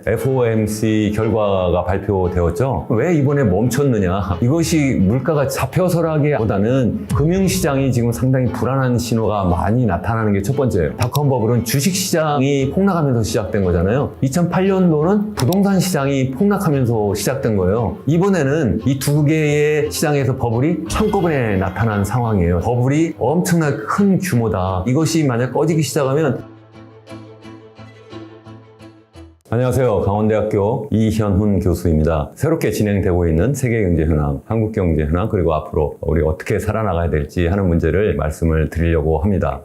FOMC 결과가 발표되었죠. 왜 이번에 멈췄느냐? 이것이 물가가 잡혀서라기보다는 금융시장이 지금 상당히 불안한 신호가 많이 나타나는 게 첫 번째예요. 닷컴 버블은 주식시장이 폭락하면서 시작된 거잖아요. 2008년도는 부동산 시장이 폭락하면서 시작된 거예요. 이번에는 이 두 개의 시장에서 버블이 한꺼번에 나타난 상황이에요. 버블이 엄청나게 큰 규모다. 이것이 만약 꺼지기 시작하면 안녕하세요. 강원대학교 이현훈 교수입니다. 새롭게 진행되고 있는 세계경제 현황, 한국경제 현황, 그리고 앞으로 우리 어떻게 살아나가야 될지 하는 문제를 말씀을 드리려고 합니다.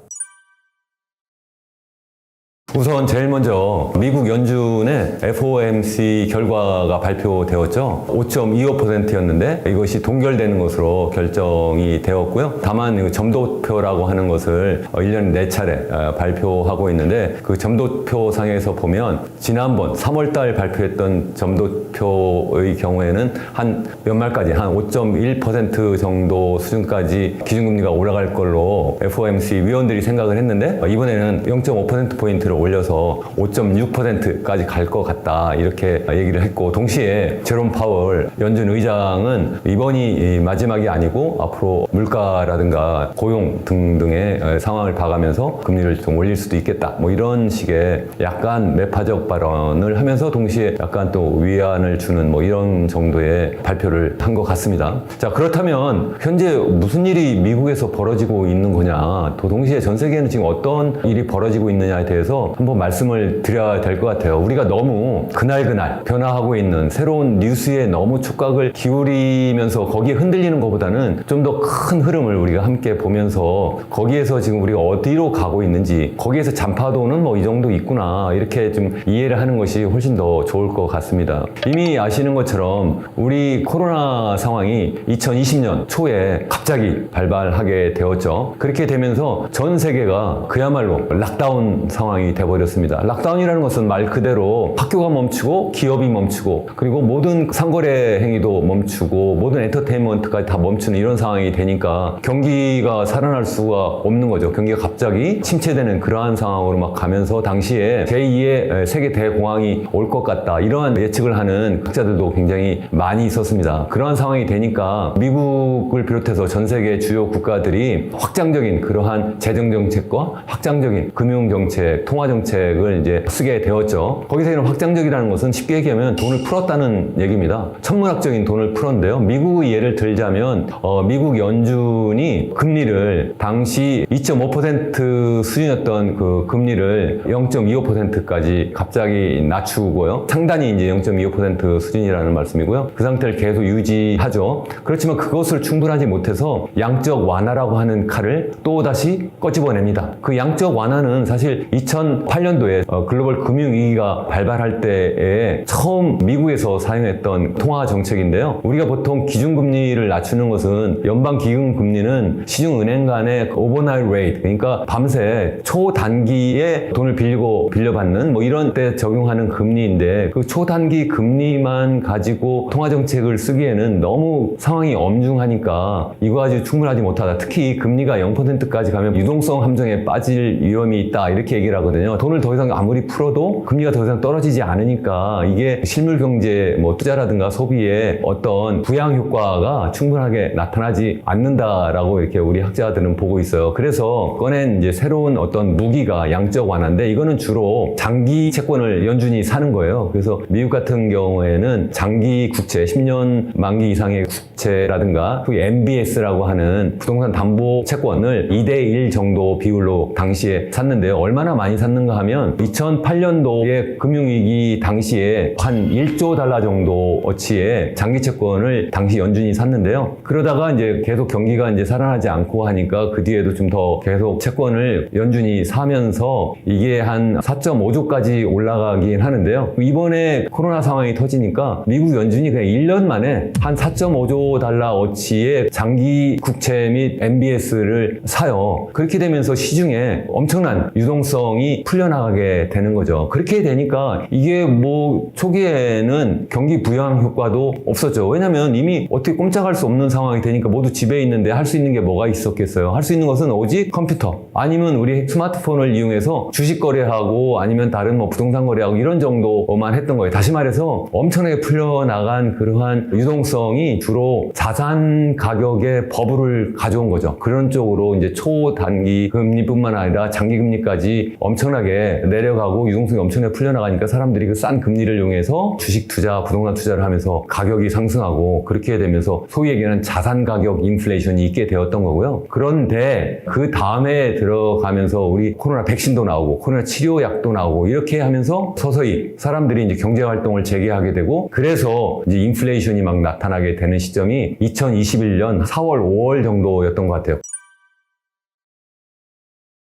우선 제일 먼저 미국 연준의 FOMC 결과가 발표되었죠. 5.25%였는데 이것이 동결되는 것으로 결정이 되었고요. 다만 점도표라고 하는 것을 1년에 4차례 발표하고 있는데 그 점도표 상에서 보면 지난번 3월달 발표했던 점도표의 경우에는 한 연말까지 한 5.1% 정도 수준까지 기준금리가 올라갈 걸로 FOMC 위원들이 생각을 했는데 이번에는 0.5%포인트를 올려서 5.6%까지 갈 것 같다 이렇게 얘기를 했고, 동시에 제롬 파월 연준 의장은 이번이 마지막이 아니고 앞으로 물가라든가 고용 등등의 상황을 봐가면서 금리를 좀 올릴 수도 있겠다 뭐 이런 식의 약간 매파적 발언을 하면서 동시에 약간 또 위안을 주는 뭐 이런 정도의 발표를 한 것 같습니다. 자, 그렇다면 현재 무슨 일이 미국에서 벌어지고 있는 거냐, 또 동시에 전 세계는 지금 어떤 일이 벌어지고 있느냐에 대해서 한번 말씀을 드려야 될 것 같아요. 우리가 너무 그날 변화하고 있는 새로운 뉴스에 너무 촉각을 기울이면서 거기에 흔들리는 것보다는 좀 더 큰 흐름을 우리가 함께 보면서 거기에서 지금 우리가 어디로 가고 있는지, 거기에서 잔파도는 뭐 이 정도 있구나 이렇게 좀 이해를 하는 것이 훨씬 더 좋을 것 같습니다. 이미 아시는 것처럼 우리 코로나 상황이 2020년 초에 갑자기 발발하게 되었죠. 그렇게 되면서 전 세계가 그야말로 락다운 상황이 돼버렸습니다. 락다운이라는 것은 말 그대로 학교가 멈추고 기업이 멈추고 그리고 모든 상거래 행위도 멈추고 모든 엔터테인먼트까지 다 멈추는 이런 상황이 되니까 경기가 살아날 수가 없는 거죠. 경기가 갑자기 침체되는 그러한 상황으로 막 가면서 당시에 제2의 세계 대공황이 올 것 같다 이러한 예측을 하는 학자들도 굉장히 많이 있었습니다. 그러한 상황이 되니까 미국을 비롯해서 전 세계 주요 국가들이 확장적인 그러한 재정정책과 확장적인 금융정책, 통화정책을 이제 쓰게 되었죠. 거기서 확장적이라는 것은 쉽게 얘기하면 돈을 풀었다는 얘기입니다. 천문학적인 돈을 풀었는데요. 미국의 예를 들자면 미국 연준이 금리를 당시 2.5% 수준이었던 그 금리를 0.25%까지 갑자기 낮추고요. 상단이 이제 0.25% 수준이라는 말씀이고요. 그 상태를 계속 유지하죠. 그렇지만 그것을 충분하지 못해서 양적 완화라고 하는 칼을 또 다시 꺼집어냅니다. 그 양적 완화는 사실 2008년도에 글로벌 금융위기가 발발할 때에 처음 미국에서 사용했던 통화 정책인데요. 우리가 보통 기준금리를 낮추는 것은 연방기금금리는 시중은행 간의 오버나잇 레이트, 그러니까 밤새 초단기에 돈을 빌려받는 뭐 이런 때 적용하는 금리인데, 그 초단기 금리만 가지고 통화정책을 쓰기에는 너무 상황이 엄중하니까 이거 가지고 충분하지 못하다. 특히 금리가 0%까지 가면 유동성 함정에 빠질 위험이 있다 이렇게 얘기를 하거든요. 돈을 더 이상 아무리 풀어도 금리가 더 이상 떨어지지 않으니까 이게 실물 경제 뭐 투자라든가 소비에 어떤 부양 효과가 충분하게 나타나지 않는다라고 이렇게 우리 학자들은 보고 있어요. 그래서 꺼낸 이제 새로운 어떤 무기가 양적 완화인데, 이거는 주로 장기 채권을 연준이 사는 거예요. 그래서 미국 같은 경우에는 장기 국채 10년 만기 이상의 국채라든가 MBS라고 하는 부동산 담보 채권을 2대1 정도 비율로 당시에 샀는데요. 얼마나 많이 샀는가 하면 2008년도에 금융위기 당시에 한 1조 달러 정도 어치의 장기 채권을 당시 연준이 샀는데요. 그러다가 이제 계속 경기가 이제 살아나지 않고 하니까 그 뒤에도 좀 더 계속 채권을 연준이 사면서 이게 한 4.5조까지 올라가긴 하는데요. 이번에 코로나 상황이 터지니까 미국 연준이 그냥 1년 만에 한 4.5조 달러 어치의 장기 국채 및 MBS를 사요. 그렇게 되면서 시중에 엄청난 유동성이 풀려나가게 되는 거죠. 그렇게 되니까 이게 뭐 초기에는 경기 부양 효과도 없었죠. 왜냐면 이미 어떻게 꼼짝할 수 없는 상황이 되니까 모두 집에 있는데 할 수 있는 게 뭐가 있었겠어요. 할 수 있는 것은 오직 컴퓨터 아니면 우리 스마트폰을 이용해서 주식 거래하고 아니면 다른 뭐 부동산 거래하고 이런 정도만 했던 거예요. 다시 말해서 엄청나게 풀려나간 그러한 유동성이 주로 자산 가격의 버블을 가져온 거죠. 그런 쪽으로 이제 초단기 금리뿐만 아니라 장기 금리까지 엄청나게 내려가고 유동성이 엄청나게 풀려나가니까 사람들이 그 싼 금리를 이용해서 주식 투자, 부동산 투자를 하면서 가격이 상승하고 그렇게 되면서 소위 얘기하는 자산 가격 인플레이션이 있게 되었던 거고요. 그런데 그 다음에 들어가면서 우리 코로나 백신도 나오고 코로나 치료약도 나오고 이렇게 하면서 서서히 사람들이 이제 경제 활동을 재개하게 되고 그래서 이제 인플레이션이 막 나타나게 되는 시점이 2021년 4월, 5월 정도였던 것 같아요.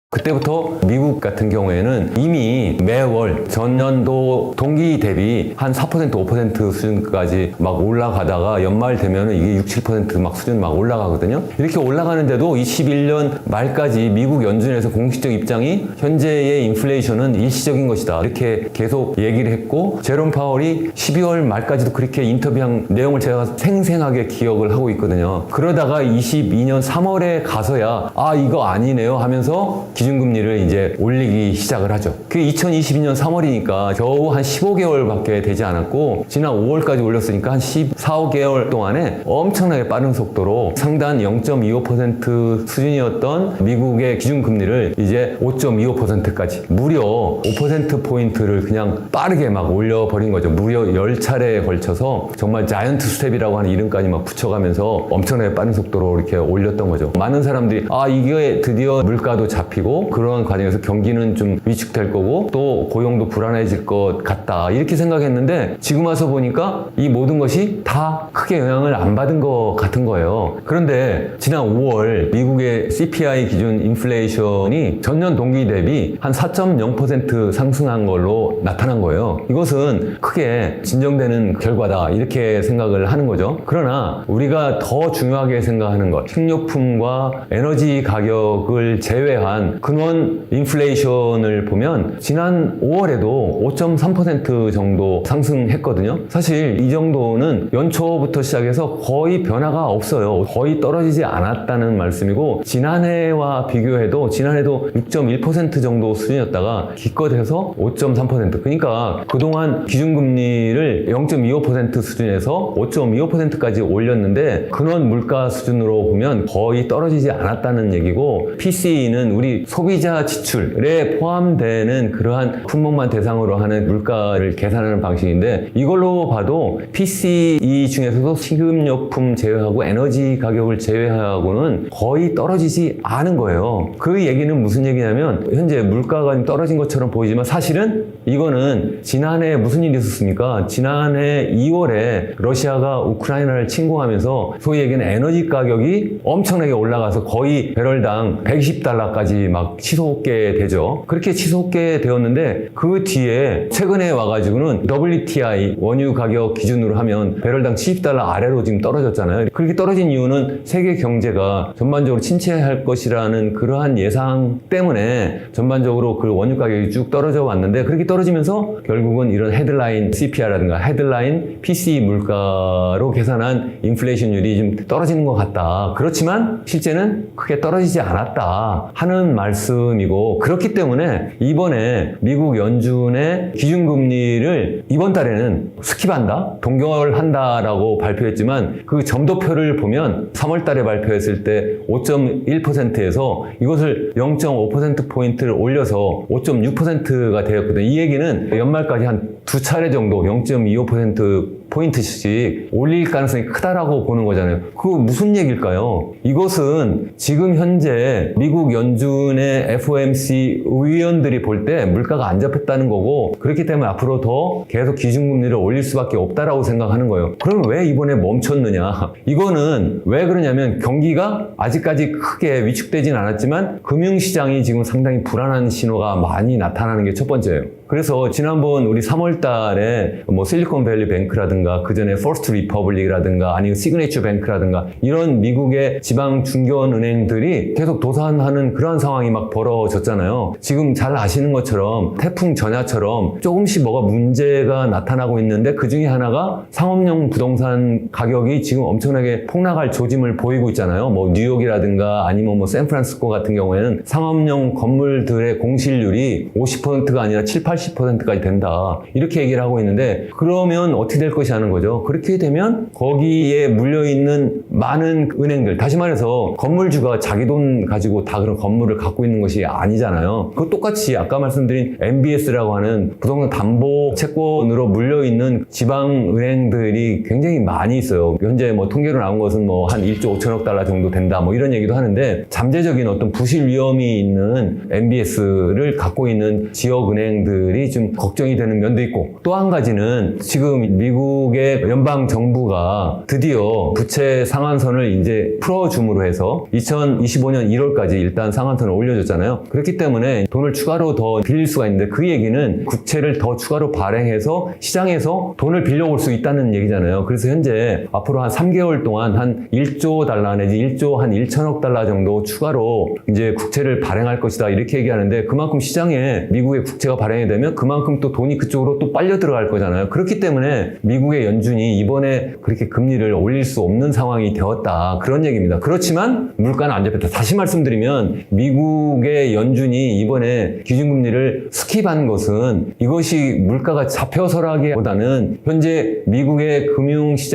그때부터 미국 같은 경우에는 이미 매월 전년도 동기 대비 한 4%, 5% 수준까지 막 올라가다가 연말 되면은 이게 6, 7% 막 수준 막 올라가거든요. 이렇게 올라가는데도 21년 말까지 미국 연준에서 공식적 입장이 현재의 인플레이션은 일시적인 것이다. 이렇게 계속 얘기를 했고 제롬 파월이 12월 말까지도 그렇게 인터뷰한 내용을 제가 생생하게 기억을 하고 있거든요. 그러다가 22년 3월에 가서야 아 이거 아니네요 하면서 기준금리를 이제 올리기 시작을 하죠. 그게 2022년 3월이니까 겨우 한 15개월밖에 되지 않았고 지난 5월까지 올렸으니까 한 14, 5개월 동안에 엄청나게 빠른 속도로 상단 0.25% 수준이었던 미국의 기준금리를 이제 5.25%까지 무려 5%포인트를 그냥 빠르게 막 올려버린 거죠. 무려 10차례에 걸쳐서 정말 자이언트 스텝이라고 하는 이름까지 막 붙여가면서 엄청나게 빠른 속도로 이렇게 올렸던 거죠. 많은 사람들이 아 이게 드디어 물가도 잡히고 그러한 과정에서 경기는 좀 위축될 거고 또 고용도 불안해질 것 같다 이렇게 생각했는데 지금 와서 보니까 이 모든 것이 다 크게 영향을 안 받은 것 같은 거예요. 그런데 지난 5월 미국의 CPI 기준 인플레이션이 전년 동기 대비 한 4.0% 상승한 걸로 나타난 거예요. 이것은 크게 진정되는 결과다 이렇게 생각을 하는 거죠. 그러나 우리가 더 중요하게 생각하는 것 식료품과 에너지 가격을 제외한 근원 인플레이션을 보면 지난 5월에도 5.3% 정도 상승했거든요. 사실 이 정도는 연초부터 시작해서 거의 변화가 없어요. 거의 떨어지지 않았다는 말씀이고 지난해와 비교해도 지난해도 6.1% 정도 수준이었다가 기껏해서 5.3% 그러니까 그동안 기준금리를 0.25% 수준에서 5.25%까지 올렸는데 근원 물가 수준으로 보면 거의 떨어지지 않았다는 얘기고 PCE는 우리 소비자 지출에 포함되는 그러한 품목만 대상으로 하는 물가를 계산하는 방식인데 이걸로 봐도 PCE 중에서도 식음료품 제외하고 에너지 가격을 제외하고는 거의 떨어지지 않은 거예요. 그 얘기는 무슨 얘기냐면 현재 물가가 떨어진 것처럼 보이지만 사실은 이거는 지난해 무슨 일이 있었습니까? 지난해 2월에 러시아가 우크라이나를 침공하면서 소위 얘기는 에너지 가격이 엄청나게 올라가서 거의 배럴당 120달러까지 막 치솟게 되죠. 그렇게 치솟게 되었는데 그 뒤에 최근에 와가지고는 WTI 원유 가격 기준으로 하면 배럴당 70달러 아래로 지금 떨어졌잖아요. 그렇게 떨어진 이유는 세계 경제가 전반적으로 침체할 것이라는 그러한 예상 때문에 전반적으로 그 원유 가격이 쭉 떨어져 왔는데 그렇게 떨어지면서 결국은 이런 헤드라인 CPI라든가 헤드라인 PCE 물가로 계산한 인플레이션율이 좀 떨어지는 것 같다. 그렇지만 실제는 크게 떨어지지 않았다 하는 말씀이고 그렇기 때문에 이번에 미국 연준의 기준금리를 이번 달에는 스킵한다, 동결한다라고 발표했지만 그 점도표를 보면 3월 달에 발표했을 때 5.1%에서 이것을 0.5%포인트를 올려서 5.6%가 되었거든요. 이 얘기는 연말까지 한 두 차례 정도 0.25%포인트씩 올릴 가능성이 크다라고 보는 거잖아요. 그거 무슨 얘기일까요? 이것은 지금 현재 미국 연준의 FOMC 의원들이 볼 때 물가가 안 잡혔다는 거고 그렇기 때문에 앞으로 더 계속 기준금리를 올릴 수밖에 없다라고 생각하는 거예요. 그럼 왜 이번에 멈췄느냐? 이거는 왜 그러냐면 경기가 아직까지 크게 위축되진 않았지만 금융시장이 지금 상당히 불안한 신호가 많이 나타나는 게 첫 번째예요. 그래서 지난번 우리 3월 달에 뭐 실리콘밸리 뱅크라든가 뱅크라든가 그 전에 퍼스트 리퍼블릭이라든가 아니면 시그니처 뱅크라든가 이런 미국의 지방 중견 은행들이 계속 도산하는 그러한 상황이 막 벌어졌잖아요. 지금 잘 아시는 것처럼 태풍 전야처럼 조금씩 뭐가 문제가 나타나고 있는데 그 중에 하나가 상업용 부동산 가격이 지금 엄청나게 폭락할 조짐을 보이고 있잖아요. 뭐 뉴욕이라든가 아니면 뭐 샌프란시스코 같은 경우에는 상업용 건물들의 공실률이 50%가 아니라 7, 80%까지 된다. 이렇게 얘기를 하고 있는데 그러면 어떻게 될 것이 하는 거죠. 그렇게 되면 거기에 물려있는 많은 은행들, 다시 말해서 건물주가 자기 돈 가지고 다 그런 건물을 갖고 있는 것이 아니잖아요. 그 똑같이 아까 말씀드린 MBS라고 하는 부동산 담보 채권으로 물려있는 지방 은행들이 굉장히 많이 있어요. 현재 뭐 통계로 나온 것은 뭐 한 1조 5천억 달러 정도 된다 뭐 이런 얘기도 하는데 잠재적인 어떤 부실 위험이 있는 MBS를 갖고 있는 지역 은행들이 좀 걱정이 되는 면도 있고 또 한 가지는 지금 미국의 연방 정부가 드디어 부채 상한선을 이제 풀어줌으로 해서 2025년 1월까지 일단 상한선을 올려줬잖아요. 그렇기 때문에 돈을 추가로 더 빌릴 수가 있는데 그 얘기는 국채를 더 추가로 발행해서 시장에서 돈을 빌려올 수 있다는 얘기잖아요. 그래서 현재 앞으로 한 3개월 동안 한 1조 달러 내지 1조 한 1천억 달러 정도 추가로 이제 국채를 발행할 것이다 이렇게 얘기하는데 그만큼 시장에 미국의 국채가 발행이 되면 그만큼 또 돈이 그쪽으로 또 빨려 들어갈 거잖아요. 그렇기 때문에 미국의 연준이 이번에 그렇게 금리를 올릴 수 없는 상황이 되었다 그런 얘기입니다. 그렇지만 물가는 안 잡혔다. 다시 말씀드리면 미국의 연준이 이번에 기준금리를 스킵한 것은 이것이 물가가 잡혀서라기보다는 현재 미국의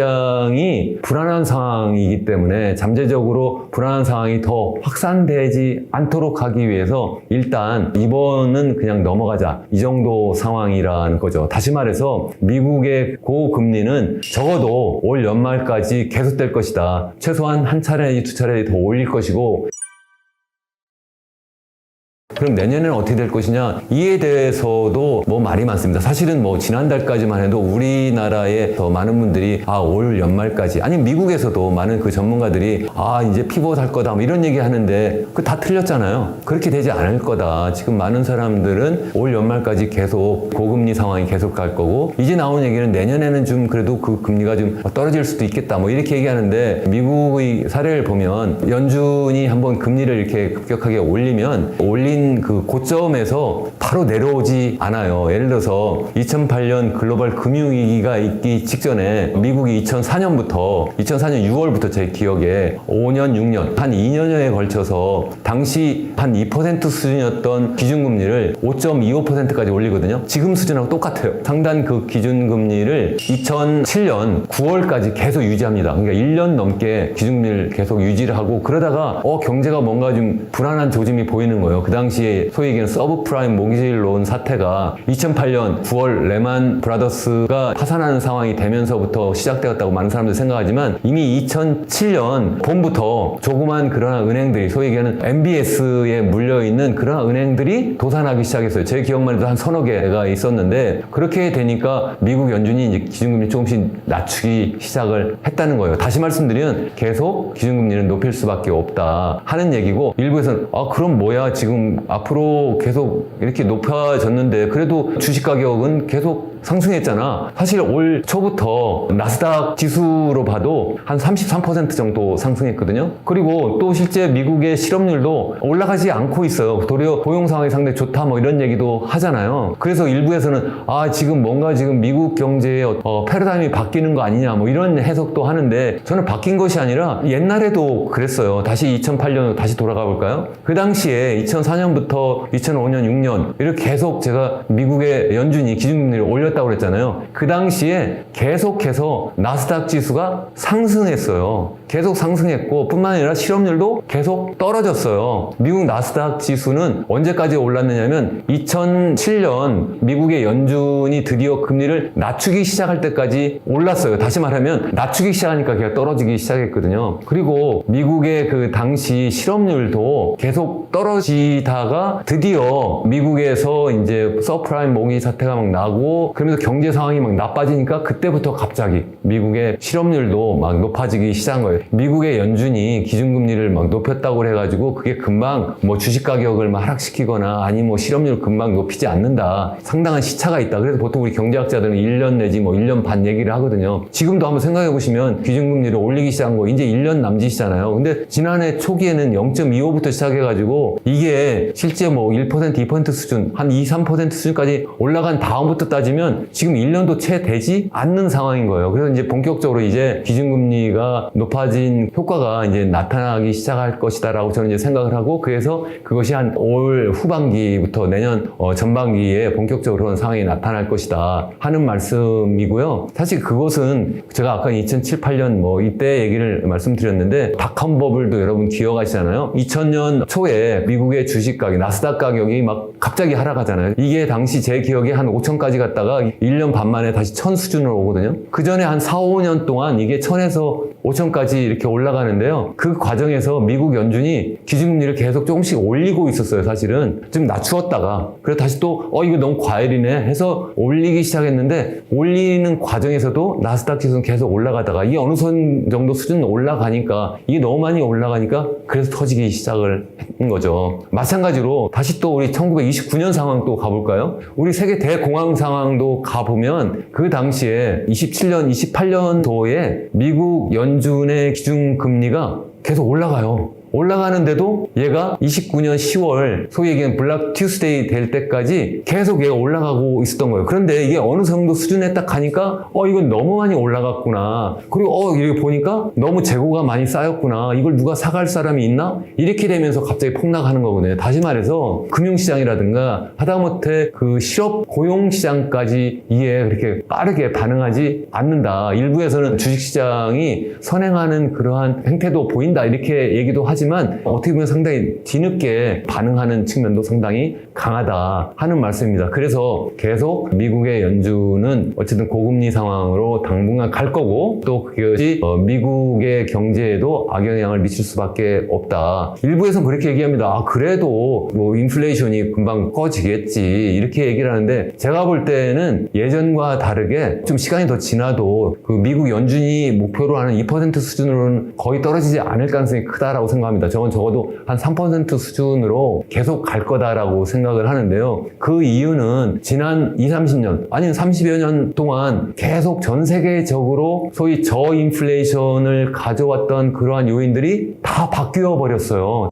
금융시장이 불안한 상황이기 때문에 잠재적으로 불안한 상황이 더 확산되지 않도록 하기 위해서 일단 이번은 그냥 넘어가자 이 정도 상황이라는 거죠. 다시 말해서 미국의 고금리는 적어도 올 연말까지 계속될 것이다. 최소한 한 차례, 두 차례 더 올릴 것이고 그럼 내년에는 어떻게 될 것이냐 이에 대해서도 뭐 말이 많습니다. 사실은 뭐 지난달까지만 해도 우리나라에 더 많은 분들이 올 연말까지 아니 미국에서도 많은 그 전문가들이 이제 피벗 할 거다 뭐 이런 얘기 하는데 그 다 틀렸잖아요. 그렇게 되지 않을 거다. 지금 많은 사람들은 올 연말까지 계속 고금리 상황이 계속 갈 거고 이제 나온 얘기는 내년에는 좀 그래도 그 금리가 좀 떨어질 수도 있겠다 뭐 이렇게 얘기하는데 미국의 사례를 보면 연준이 한번 금리를 이렇게 급격하게 올린 그 고점에서 바로 내려오지 않아요. 예를 들어서 2008년 글로벌 금융위기가 있기 직전에 미국이 2004년 6월부터 제 기억에 5년, 6년, 한 2년여에 걸쳐서 당시 한 2% 수준이었던 기준금리를 5.25%까지 올리거든요. 지금 수준하고 똑같아요. 상단 그 기준금리를 2007년 9월까지 계속 유지합니다. 그러니까 1년 넘게 기준금리를 계속 유지를 하고 그러다가 경제가 뭔가 좀 불안한 조짐이 보이는 거예요. 그 당시에 소위 얘기하는 서브프라임 모기지론 사태가 2008년 9월 레만 브라더스가 파산하는 상황이 되면서부터 시작되었다고 많은 사람들이 생각하지만 이미 2007년 봄부터 조그만 그러한 은행들이 소위 얘기하는 MBS에 물려있는 그러한 은행들이 도산하기 시작했어요. 제 기억만 해도 한 서너 개가 있었는데 그렇게 되니까 미국 연준이 이제 기준금리 조금씩 낮추기 시작을 했다는 거예요. 다시 말씀드리면 계속 기준금리는 높일 수밖에 없다 하는 얘기고 일부에서는 그럼 뭐야 지금 앞으로 계속 이렇게 높아졌는데 그래도 주식 가격은 계속 상승했잖아. 사실 올 초부터 나스닥 지수로 봐도 한 33% 정도 상승했거든요. 그리고 또 실제 미국의 실업률도 올라가지 않고 있어요. 도리어 고용 상황이 상당히 좋다 뭐 이런 얘기도 하잖아요. 그래서 일부에서는 지금 뭔가 지금 미국 경제의 패러다임이 바뀌는 거 아니냐 뭐 이런 해석도 하는데 저는 바뀐 것이 아니라 옛날에도 그랬어요. 다시 2008년 다시 돌아가 볼까요? 그 당시에 2004년부터 2005년, 6년 이렇게 계속 제가 미국의 연준이 기준금리를 올렸다고 그랬잖아요. 그 당시에 계속해서 나스닥 지수가 상승했어요. 계속 상승했고 뿐만 아니라 실업률도 계속 떨어졌어요. 미국 나스닥 지수는 언제까지 올랐느냐면 2007년 미국의 연준이 드디어 금리를 낮추기 시작할 때까지 올랐어요. 다시 말하면 낮추기 시작하니까 그냥 떨어지기 시작했거든요. 그리고 미국의 그 당시 실업률도 계속 떨어지다 있다가 드디어 미국에서 이제 서프라임 모기 사태가 막 나고 그러면서 경제 상황이 막 나빠지니까 그때부터 갑자기 미국의 실업률도 막 높아지기 시작한 거예요. 미국의 연준이 기준금리를 막 높였다고 해가지고 그게 금방 뭐 주식 가격을 막 하락시키거나 아니 뭐 실업률을 금방 높이지 않는다. 상당한 시차가 있다. 그래서 보통 우리 경제학자들은 1년 내지 뭐 1년 반 얘기를 하거든요. 지금도 한번 생각해 보시면 기준금리를 올리기 시작한 거 이제 1년 남짓이잖아요. 근데 지난해 초기에는 0.25부터 시작해가지고 이게 실제 뭐 1%, 2% 수준, 한 2, 3% 수준까지 올라간 다음부터 따지면 지금 1년도 채 되지 않는 상황인 거예요. 그래서 이제 본격적으로 이제 기준금리가 높아진 효과가 이제 나타나기 시작할 것이다라고 저는 이제 생각을 하고 그래서 그것이 한 올 후반기부터 내년 전반기에 본격적으로 그런 상황이 나타날 것이다 하는 말씀이고요. 사실 그것은 제가 아까 2007, 8년 뭐 이때 얘기를 말씀드렸는데 닷컴 버블도 여러분 기억하시잖아요. 2000년 초에 미국의 주식 가격, 나스닥 가격이 막 갑자기 하락하잖아요. 이게 당시 제 기억에 한 5천까지 갔다가 1년 반 만에 다시 1000 수준으로 오거든요. 그 전에 한 4, 5년 동안 이게 1000에서 5천까지 이렇게 올라가는데요. 그 과정에서 미국 연준이 기준금리를 계속 조금씩 올리고 있었어요, 사실은. 좀 낮추었다가. 그래서 다시 또, 이거 너무 과열이네 해서 올리기 시작했는데, 올리는 과정에서도 나스닥 지수는 계속 올라가다가, 이게 어느 선 정도 수준 올라가니까, 이게 너무 많이 올라가니까, 그래서 터지기 시작을 한 거죠. 마찬가지로, 다시 또 우리 1929년 상황 또 가볼까요? 우리 세계 대공황 상황도 가보면, 그 당시에 27년, 28년도에 미국 연준의 기준금리가 계속 올라가요. 올라가는데도 얘가 29년 10월 소위 얘기하는 블랙 튜스데이 될 때까지 계속 얘가 올라가고 있었던 거예요. 그런데 이게 어느 정도 수준에 딱 가니까 이건 너무 많이 올라갔구나. 그리고 이렇게 보니까 너무 재고가 많이 쌓였구나. 이걸 누가 사갈 사람이 있나? 이렇게 되면서 갑자기 폭락하는 거거든요. 다시 말해서 금융시장이라든가 하다못해 그 실업 고용시장까지 이게 그렇게 빠르게 반응하지 않는다. 일부에서는 주식시장이 선행하는 그러한 행태도 보인다. 이렇게 얘기도 하지만 어떻게 보면 상당히 뒤늦게 반응하는 측면도 상당히 강하다 하는 말씀입니다. 그래서 계속 미국의 연준은 어쨌든 고금리 상황으로 당분간 갈 거고 또 그것이 미국의 경제에도 악영향을 미칠 수밖에 없다. 일부에서는 그렇게 얘기합니다. 그래도 뭐 인플레이션이 금방 꺼지겠지 이렇게 얘기를 하는데 제가 볼 때는 예전과 다르게 좀 시간이 더 지나도 그 미국 연준이 목표로 하는 2% 수준으로는 거의 떨어지지 않을 가능성이 크다라고 생각합니다. 저건 적어도 한 3% 수준으로 계속 갈 거다라고 생각을 하는데요. 그 이유는 지난 20, 30년 아니면 30여 년 동안 계속 전 세계적으로 소위 저인플레이션을 가져왔던 그러한 요인들이 다 바뀌어 버렸어요.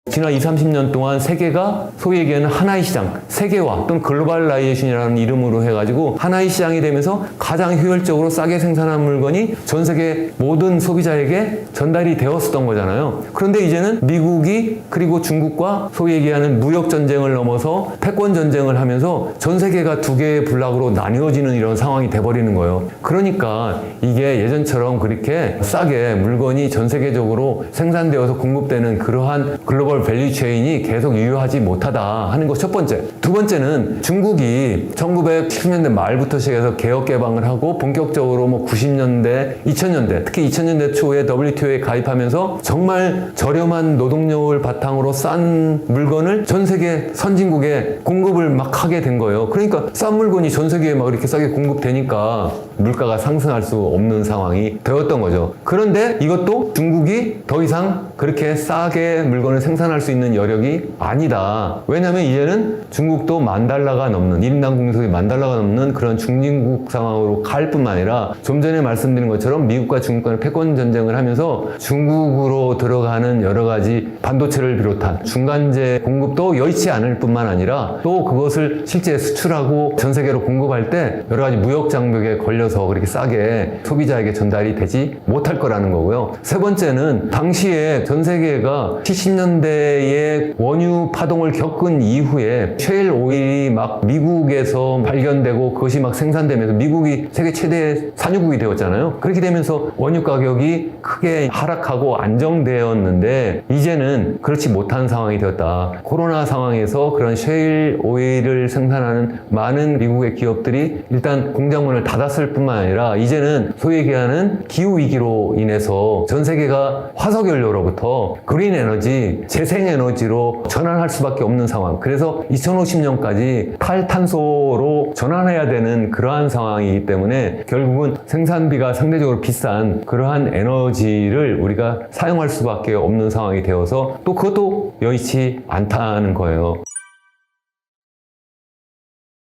지난 20, 30년 동안 세계가 소위 얘기하는 하나의 시장, 세계화 또는 글로벌라이제이션이라는 이름으로 해가지고 하나의 시장이 되면서 가장 효율적으로 싸게 생산한 물건이 전 세계 모든 소비자에게 전달이 되었었던 거잖아요. 그런데 이제는 미국이 그리고 중국과 소위 얘기하는 무역 전쟁을 넘어서 패권 전쟁을 하면서 전 세계가 두 개의 블록으로 나뉘어지는 이런 상황이 돼버리는 거예요. 그러니까 이게 예전처럼 그렇게 싸게 물건이 전 세계적으로 생산되어서 공급되는 그러한 글로벌 밸류 체인이 계속 유효하지 못하다 하는 것 첫 번째. 두 번째는 중국이 1970년대 말부터 시작해서 개혁 개방을 하고 본격적으로 뭐 90년대, 2000년대, 특히 2000년대 초에 WTO에 가입하면서 정말 저렴한 노동력을 바탕으로 싼 물건을 전 세계 선진국에 공급을 막 하게 된 거예요. 그러니까 싼 물건이 전 세계에 막 이렇게 싸게 공급되니까 물가가 상승할 수 없는 상황이 되었던 거죠. 그런데 이것도 중국이 더 이상 그렇게 싸게 물건을 생산할 수 있는 여력이 아니다. 왜냐하면 이제는 중국도 $10,000가 넘는 1인당 국민소득이 $10,000가 넘는 그런 중진국 상황으로 갈 뿐만 아니라 좀 전에 말씀드린 것처럼 미국과 중국 간의 패권 전쟁을 하면서 중국으로 들어가는 여러 가지 반도체를 비롯한 중간재 공급도 여의치 않을 뿐만 아니라 또 그것을 실제 수출하고 전 세계로 공급할 때 여러 가지 무역 장벽에 걸려서 그렇게 싸게 소비자에게 전달이 되지 못할 거라는 거고요. 세 번째는 당시에 전 세계가 70년대에 원유 파동을 겪은 이후에 셰일 오일이 막 미국에서 발견되고 그것이 막 생산되면서 미국이 세계 최대 산유국이 되었잖아요. 그렇게 되면서 원유 가격이 크게 하락하고 안정되었는데 이제는 그렇지 못한 상황이 되었다. 코로나 상황에서 그런 셰일 오일을 생산하는 많은 미국의 기업들이 일단 공장문을 닫았을 뿐만 아니라 이제는 소위 얘기하는 기후위기로 인해서 전 세계가 화석연료로부터 시대로부터 그린 에너지, 재생 에너지로 전환할 수밖에 없는 상황. 그래서 2050년까지 탈탄소로 전환해야 되는 그러한 상황이기 때문에 결국은 생산비가 상대적으로 비싼 그러한 에너지를 우리가 사용할 수밖에 없는 상황이 되어서 또 그것도 여의치 않다는 거예요.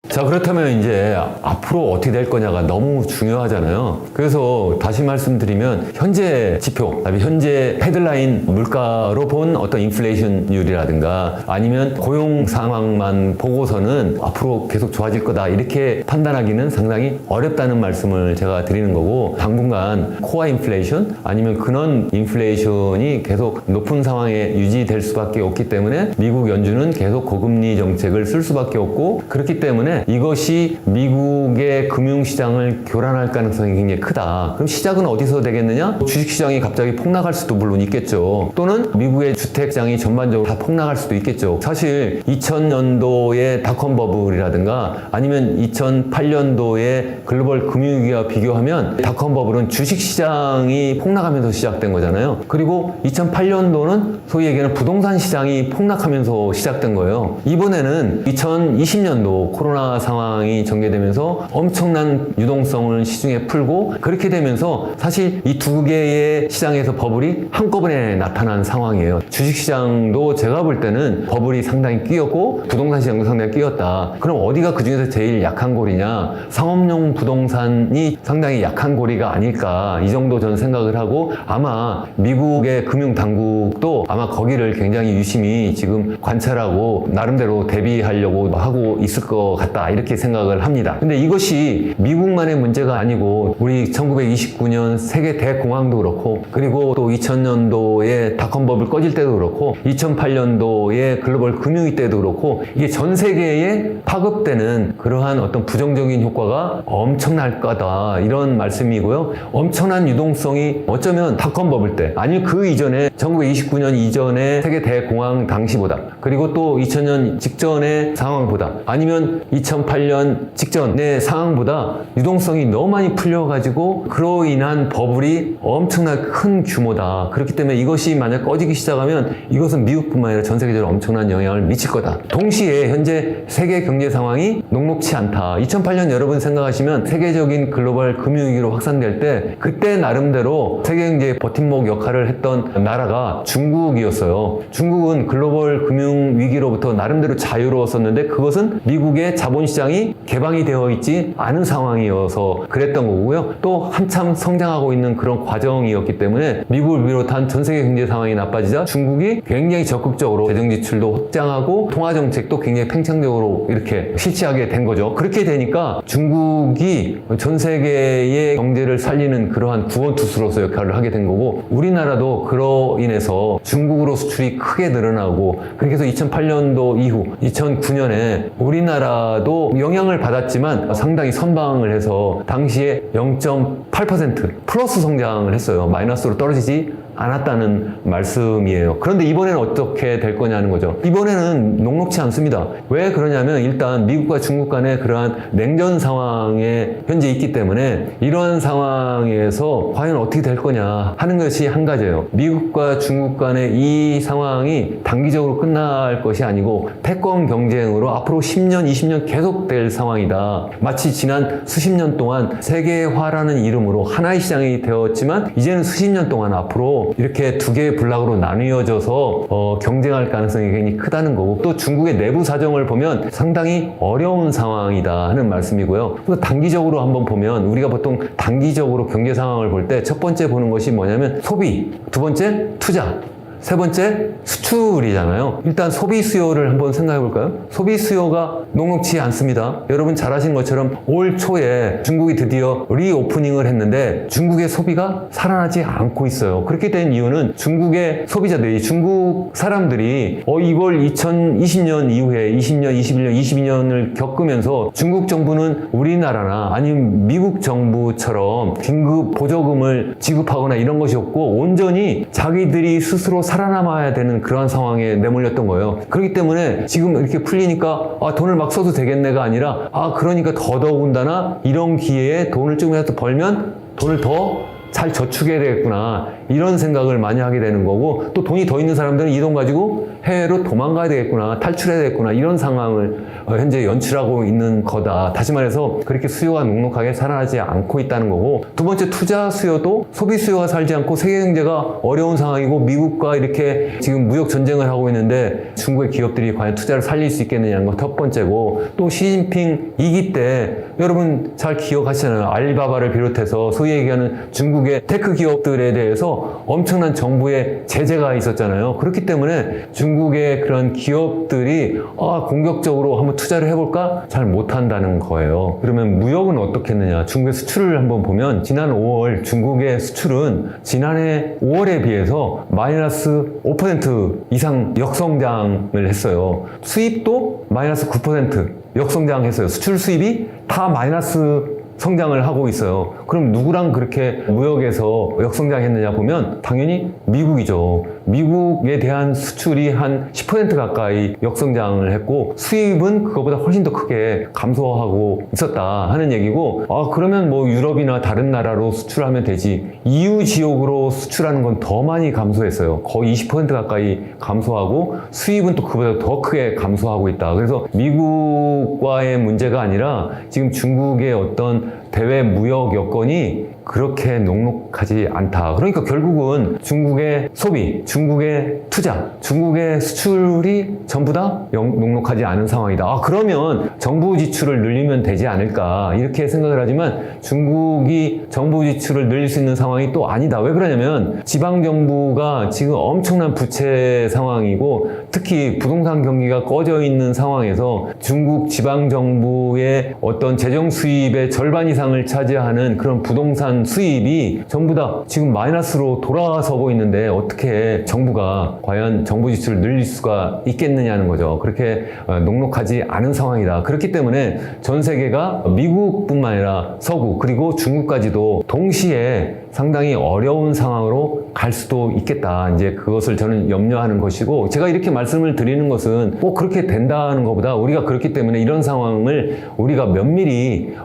자, 그렇다면 이제 앞으로 어떻게 될 거냐가 너무 중요하잖아요. 그래서 다시 말씀드리면 현재 지표, 그다음에 현재 헤드라인 물가로 본 어떤 인플레이션율이라든가 아니면 고용 상황만 보고서는 앞으로 계속 좋아질 거다 이렇게 판단하기는 상당히 어렵다는 말씀을 제가 드리는 거고, 당분간 코어 인플레이션 아니면 근원 인플레이션이 계속 높은 상황에 유지될 수밖에 없기 때문에 미국 연준은 계속 고금리 정책을 쓸 수밖에 없고, 그렇기 때문에 이것이 미국의 금융시장을 교란할 가능성이 굉장히 크다. 그럼 시작은 어디서 되겠느냐? 주식시장이 갑자기 폭락할 수도 물론 있겠죠. 또는 미국의 주택시장이 전반적으로 다 폭락할 수도 있겠죠. 사실 2000년도의 닷컴 버블이라든가 아니면 2008년도의 글로벌 금융위기와 비교하면 닷컴 버블은 주식시장이 폭락하면서 시작된 거잖아요. 그리고 2008년도는 소위 얘기하는 부동산 시장이 폭락하면서 시작된 거예요. 이번에는 2020년도 코로나 상황이 전개되면서 엄청난 유동성을 시중에 풀고, 그렇게 되면서 사실 이 두 개의 시장에서 버블이 한꺼번에 나타난 상황이에요. 주식시장도 제가 볼 때는 버블이 상당히 끼었고 부동산 시장도 상당히 끼었다. 그럼 어디가 그 중에서 제일 약한 고리냐? 상업용 부동산이 상당히 약한 고리가 아닐까, 이 정도 저는 생각을 하고, 아마 미국의 금융당국도 아마 거기를 굉장히 유심히 지금 관찰하고 나름대로 대비하려고 하고 있을 것 같다, 이렇게 생각을 합니다. 근데 이것이 미국만의 문제가 아니고 우리 1929년 세계 대공황도 그렇고, 그리고 또 2000년도에 닷컴 버블 꺼질 때도 그렇고, 2008년도에 글로벌 금융위 때도 그렇고, 이게 전 세계에 파급되는 그러한 어떤 부정적인 효과가 엄청날 거다, 이런 말씀이고요. 엄청난 유동성이 어쩌면 닷컴 버블 때 아니면 그 이전에 1929년 이전에 세계 대공황 당시보다, 그리고 또 2000년 직전의 상황보다, 아니면 2008년 직전의 상황보다 유동성이 너무 많이 풀려가지고 그로 인한 버블이 엄청나게 큰 규모다. 그렇기 때문에 이것이 만약 꺼지기 시작하면 이것은 미국뿐만 아니라 전 세계적으로 엄청난 영향을 미칠 거다. 동시에 현재 세계 경제 상황이 녹록치 않다. 2008년 여러분 생각하시면 세계적인 글로벌 금융위기로 확산될 때 그때 나름대로 세계 경제의 버팀목 역할을 했던 나라가 중국이었어요. 중국은 글로벌 금융위기로부터 나름대로 자유로웠었는데 그것은 미국의 자본시장이 개방이 되어 있지 않은 상황이어서 그랬던 거고요. 또 한참 성장하고 있는 그런 과정이었기 때문에 미국을 비롯한 전 세계 경제 상황이 나빠지자 중국이 굉장히 적극적으로 재정 지출도 확장하고 통화 정책도 굉장히 팽창적으로 이렇게 실시하게 된 거죠. 그렇게 되니까 중국이 전 세계의 경제를 살리는 그러한 구원투수로서 역할을 하게 된 거고, 우리나라도 그로 인해서 중국으로 수출이 크게 늘어나고, 그렇게 해서 2008년도 이후 2009년에 우리나라도 영향을 받았지만 상당히 선방을 해서 당시에 0.8% 플러스 성장을 했어요. 마이너스로 떨어지지 않았다는 말씀이에요. 그런데 이번에는 어떻게 될 거냐는 거죠. 이번에는 녹록치 않습니다. 왜 그러냐면 일단 미국과 중국 간의 그러한 냉전 상황에 현재 있기 때문에 이러한 상황에서 과연 어떻게 될 거냐 하는 것이 한 가지예요. 미국과 중국 간의 이 상황이 단기적으로 끝날 것이 아니고 패권 경쟁으로 앞으로 10년, 20년 계속될 상황이다. 마치 지난 수십 년 동안 세계화라는 이름으로 하나의 시장이 되었지만 이제는 수십 년 동안 앞으로 이렇게 두 개의 블록으로 나뉘어져서 경쟁할 가능성이 굉장히 크다는 거고, 또 중국의 내부 사정을 보면 상당히 어려운 상황이다 하는 말씀이고요. 또 단기적으로 한번 보면 우리가 보통 단기적으로 경제 상황을 볼 때 첫 번째 보는 것이 뭐냐면 소비, 두 번째 투자, 세 번째 수출이잖아요. 일단 소비 수요를 한번 생각해 볼까요? 소비 수요가 녹록치 않습니다. 여러분 잘 아시는 것처럼 올 초에 중국이 드디어 리오프닝을 했는데 중국의 소비가 살아나지 않고 있어요. 그렇게 된 이유는 중국의 소비자들이, 중국 사람들이 이걸 2020년 이후에 20년, 21년, 22년을 겪으면서 중국 정부는 우리나라나 아니면 미국 정부처럼 긴급 보조금을 지급하거나 이런 것이 없고 온전히 자기들이 스스로 살아남아야 되는 그런 상황에 내몰렸던 거예요. 그렇기 때문에 지금 이렇게 풀리니까 돈을 막 써도 되겠네가 아니라 그러니까 더더군다나 이런 기회에 돈을 조금이라도 벌면 돈을 더 잘 저축해야 되겠구나 이런 생각을 많이 하게 되는 거고, 또 돈이 더 있는 사람들은 이 돈 가지고 해외로 도망가야 되겠구나, 탈출해야 되겠구나 이런 상황을 현재 연출하고 있는 거다. 다시 말해서 그렇게 수요가 넉넉하게 살아나지 않고 있다는 거고, 두 번째 투자 수요도 소비 수요가 살지 않고 세계 경제가 어려운 상황이고 미국과 이렇게 지금 무역 전쟁을 하고 있는데 중국의 기업들이 과연 투자를 살릴 수 있겠느냐는 건 첫 번째고, 또 시진핑 2기 때 여러분 잘 기억하시잖아요. 알리바바를 비롯해서 소위 얘기하는 중국의 테크 기업들에 대해서 엄청난 정부의 제재가 있었잖아요. 그렇기 때문에 중국의 그런 기업들이 공격적으로 한번 투자를 해볼까? 잘 못한다는 거예요. 그러면 무역은 어떻게 했느냐? 중국의 수출을 한번 보면 지난 5월 중국의 수출은 지난해 5월에 비해서 마이너스 5% 이상 역성장을 했어요. 수입도 마이너스 9% 역성장했어요. 수출 수입이 다 마이너스 성장을 하고 있어요. 그럼 누구랑 그렇게 무역에서 역성장했느냐 보면 당연히 미국이죠. 미국에 대한 수출이 한 10% 가까이 역성장을 했고 수입은 그거보다 훨씬 더 크게 감소하고 있었다 하는 얘기고, 그러면 뭐 유럽이나 다른 나라로 수출하면 되지. EU 지역으로 수출하는 건 더 많이 감소했어요. 거의 20% 가까이 감소하고 수입은 또 그보다 더 크게 감소하고 있다. 그래서 미국과의 문제가 아니라 지금 중국의 어떤 대외 무역 여건이 그렇게 녹록하지 않다. 그러니까 결국은 중국의 소비, 중국의 투자, 중국의 수출이 전부 다 녹록하지 않은 상황이다. 그러면 정부 지출을 늘리면 되지 않을까 이렇게 생각을 하지만 중국이 정부 지출을 늘릴 수 있는 상황이 또 아니다. 왜 그러냐면 지방정부가 지금 엄청난 부채 상황이고 특히 부동산 경기가 꺼져 있는 상황에서 중국 지방정부의 어떤 재정 수입의 절반 이상을 차지하는 그런 부동산 수입이 전부 다 지금 마이너스로 돌아서고 있는데 어떻게 정부가 과연 정부 지출을 늘릴 수가 있겠느냐는 거죠. 그렇게 녹록하지 않은 상황이다. 그렇기 때문에 전 세계가 미국뿐만 아니라 서구 그리고 중국까지도 동시에 상당히 어려운 상황으로 갈 수도 있겠다. 이제 그것을 저는 염려하는 것이고, 제가 이렇게 말씀을 드리는 것은 꼭 그렇게 된다는 것보다 우리가 그렇기 때문에 이런 상황을 우리가 면밀히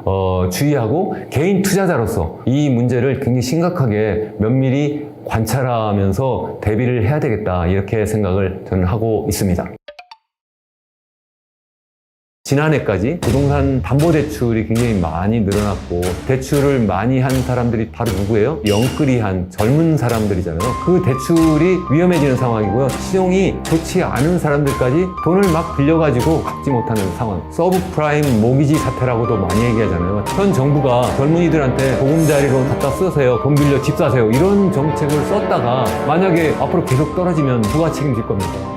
주의하고 개인 투자자로서 이 문제를 굉장히 심각하게 면밀히 관찰하면서 대비를 해야 되겠다. 이렇게 생각을 저는 하고 있습니다. 지난해까지 부동산 담보대출이 굉장히 많이 늘어났고 대출을 많이 한 사람들이 바로 누구예요? 영끌이한 젊은 사람들이잖아요. 그 대출이 위험해지는 상황이고요. 신용이 좋지 않은 사람들까지 돈을 막 빌려가지고 갚지 못하는 상황. 서브프라임 모기지 사태라고도 많이 얘기하잖아요. 현 정부가 젊은이들한테 보금자리로 갖다 쓰세요. 돈 빌려 집 사세요. 이런 정책을 썼다가 만약에 앞으로 계속 떨어지면 누가 책임질 겁니까?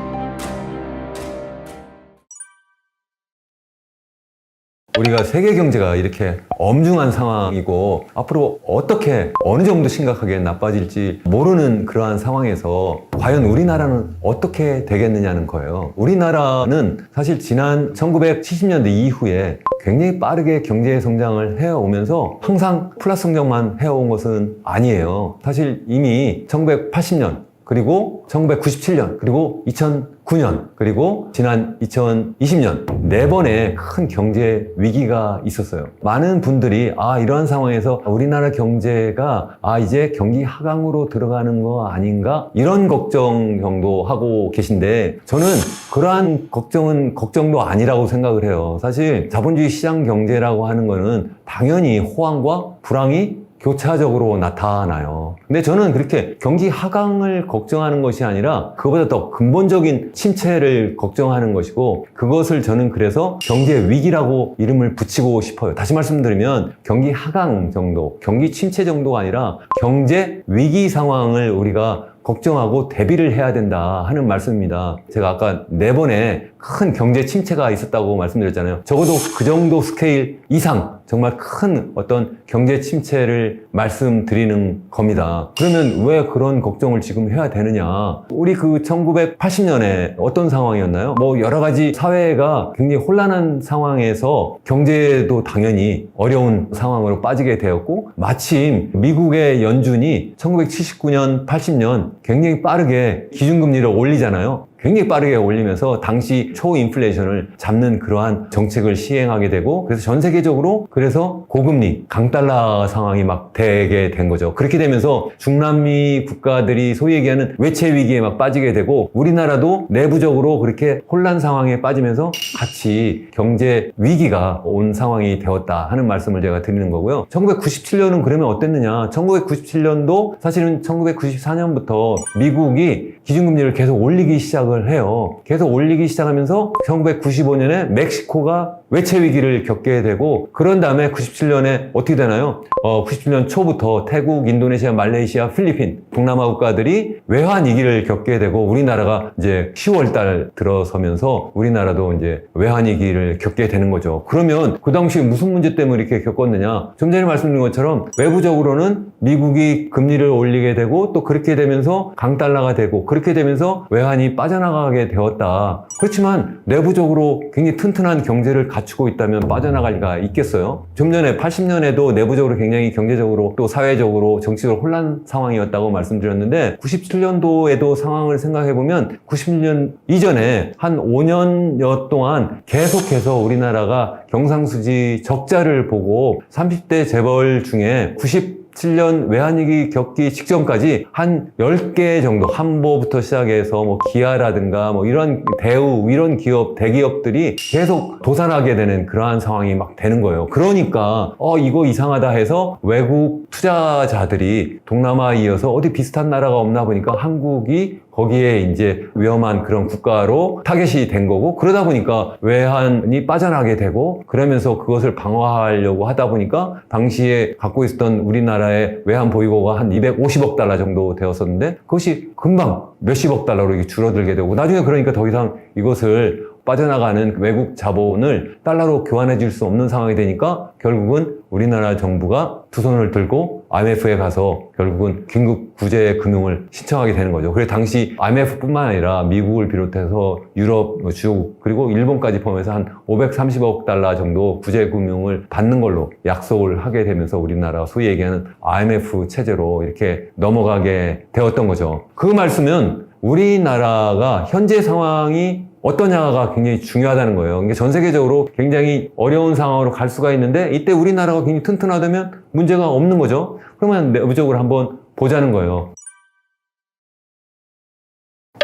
우리가 세계 경제가 이렇게 엄중한 상황이고 앞으로 어떻게 어느 정도 심각하게 나빠질지 모르는 그러한 상황에서 과연 우리나라는 어떻게 되겠느냐는 거예요. 우리나라는 사실 지난 1970년대 이후에 굉장히 빠르게 경제 성장을 해오면서 항상 플러스 성장만 해온 것은 아니에요. 사실 이미 1980년 그리고 1997년, 그리고 2009년, 그리고 지난 2020년 4번의 큰 경제 위기가 있었어요. 많은 분들이 이러한 상황에서 우리나라 경제가 이제 경기 하강으로 들어가는 거 아닌가? 이런 걱정 정도 하고 계신데 저는 그러한 걱정은 걱정도 아니라고 생각을 해요. 사실 자본주의 시장 경제라고 하는 거는 당연히 호황과 불황이 교차적으로 나타나요. 근데 저는 그렇게 경기 하강을 걱정하는 것이 아니라 그거보다 더 근본적인 침체를 걱정하는 것이고, 그것을 저는 그래서 경제 위기라고 이름을 붙이고 싶어요. 다시 말씀드리면 경기 하강 정도, 경기 침체 정도가 아니라 경제 위기 상황을 우리가 걱정하고 대비를 해야 된다 하는 말씀입니다. 제가 아까 4번의 큰 경제 침체가 있었다고 말씀드렸잖아요. 적어도 그 정도 스케일 이상 정말 큰 어떤 경제 침체를 말씀드리는 겁니다. 그러면 왜 그런 걱정을 지금 해야 되느냐? 우리 그 1980년에 어떤 상황이었나요? 뭐 여러 가지 사회가 굉장히 혼란한 상황에서 경제도 당연히 어려운 상황으로 빠지게 되었고, 마침 미국의 연준이 1979년, 80년 굉장히 빠르게 기준금리를 올리잖아요. 굉장히 빠르게 올리면서 당시 초인플레이션을 잡는 그러한 정책을 시행하게 되고, 그래서 전 세계적으로 그래서 고금리, 강달러 상황이 막 되게 된 거죠. 그렇게 되면서 중남미 국가들이 소위 얘기하는 외채 위기에 막 빠지게 되고, 우리나라도 내부적으로 그렇게 혼란 상황에 빠지면서 같이 경제 위기가 온 상황이 되었다 하는 말씀을 제가 드리는 거고요. 1997년은 그러면 어땠느냐? 1997년도 사실은 1994년부터 미국이 기준금리를 계속 올리기 시작을 해요. 계속 올리기 시작하면서 1995년에 멕시코가 외채 위기를 겪게 되고, 그런 다음에 97년에 어떻게 되나요? 97년 초부터 태국, 인도네시아, 말레이시아, 필리핀, 동남아 국가들이 외환 위기를 겪게 되고, 우리나라가 이제 10월 달 들어서면서 우리나라도 이제 외환 위기를 겪게 되는 거죠. 그러면 그 당시에 무슨 문제 때문에 이렇게 겪었느냐? 좀 전에 말씀드린 것처럼 외부적으로는 미국이 금리를 올리게 되고, 또 그렇게 되면서 강달러가 되고, 그렇게 되면서 외환이 빠져나가게 되었다. 그렇지만 내부적으로 굉장히 튼튼한 경제를 갖추고 있다면 빠져나갈 리가 있겠어요? 좀 전에 80년에도 내부적으로 굉장히 경제적으로 또 사회적으로 정치적으로 혼란 상황이었다고 말씀드렸는데, 97년도에도 상황을 생각해보면 90년 이전에 한 5년여 동안 계속해서 우리나라가 경상수지 적자를 보고 30대 재벌 중에 97년 외환위기 겪기 직전까지 한 10개 정도, 한보부터 시작해서 뭐 기아라든가 뭐 이런 대우, 이런 기업, 대기업들이 계속 도산하게 되는 그러한 상황이 막 되는 거예요. 그러니까 이거 이상하다 해서 외국 투자자들이 동남아에 이어서 어디 비슷한 나라가 없나 보니까 한국이 거기에 이제 위험한 그런 국가로 타겟이 된 거고, 그러다 보니까 외환이 빠져나게 되고, 그러면서 그것을 방어하려고 하다 보니까 당시에 갖고 있었던 우리나라의 외환 보유고가 한 250억 달러 정도 되었었는데, 그것이 금방 몇십억 달러로 이게 줄어들게 되고, 나중에 그러니까 더 이상 이것을 빠져나가는 외국 자본을 달러로 교환해 줄 수 없는 상황이 되니까 결국은 우리나라 정부가 두 손을 들고 IMF에 가서 결국은 긴급 구제 금융을 신청하게 되는 거죠. 그래서 당시 IMF뿐만 아니라 미국을 비롯해서 유럽, 중국, 그리고 일본까지 포함해서 한 530억 달러 정도 구제 금융을 받는 걸로 약속을 하게 되면서 우리나라가 소위 얘기하는 IMF 체제로 이렇게 넘어가게 되었던 거죠. 그 말씀은 우리나라가 현재 상황이 어떠냐가 굉장히 중요하다는 거예요. 그러니까 전 세계적으로 굉장히 어려운 상황으로 갈 수가 있는데, 이때 우리나라가 굉장히 튼튼하다면 문제가 없는 거죠. 그러면 내부적으로 한번 보자는 거예요.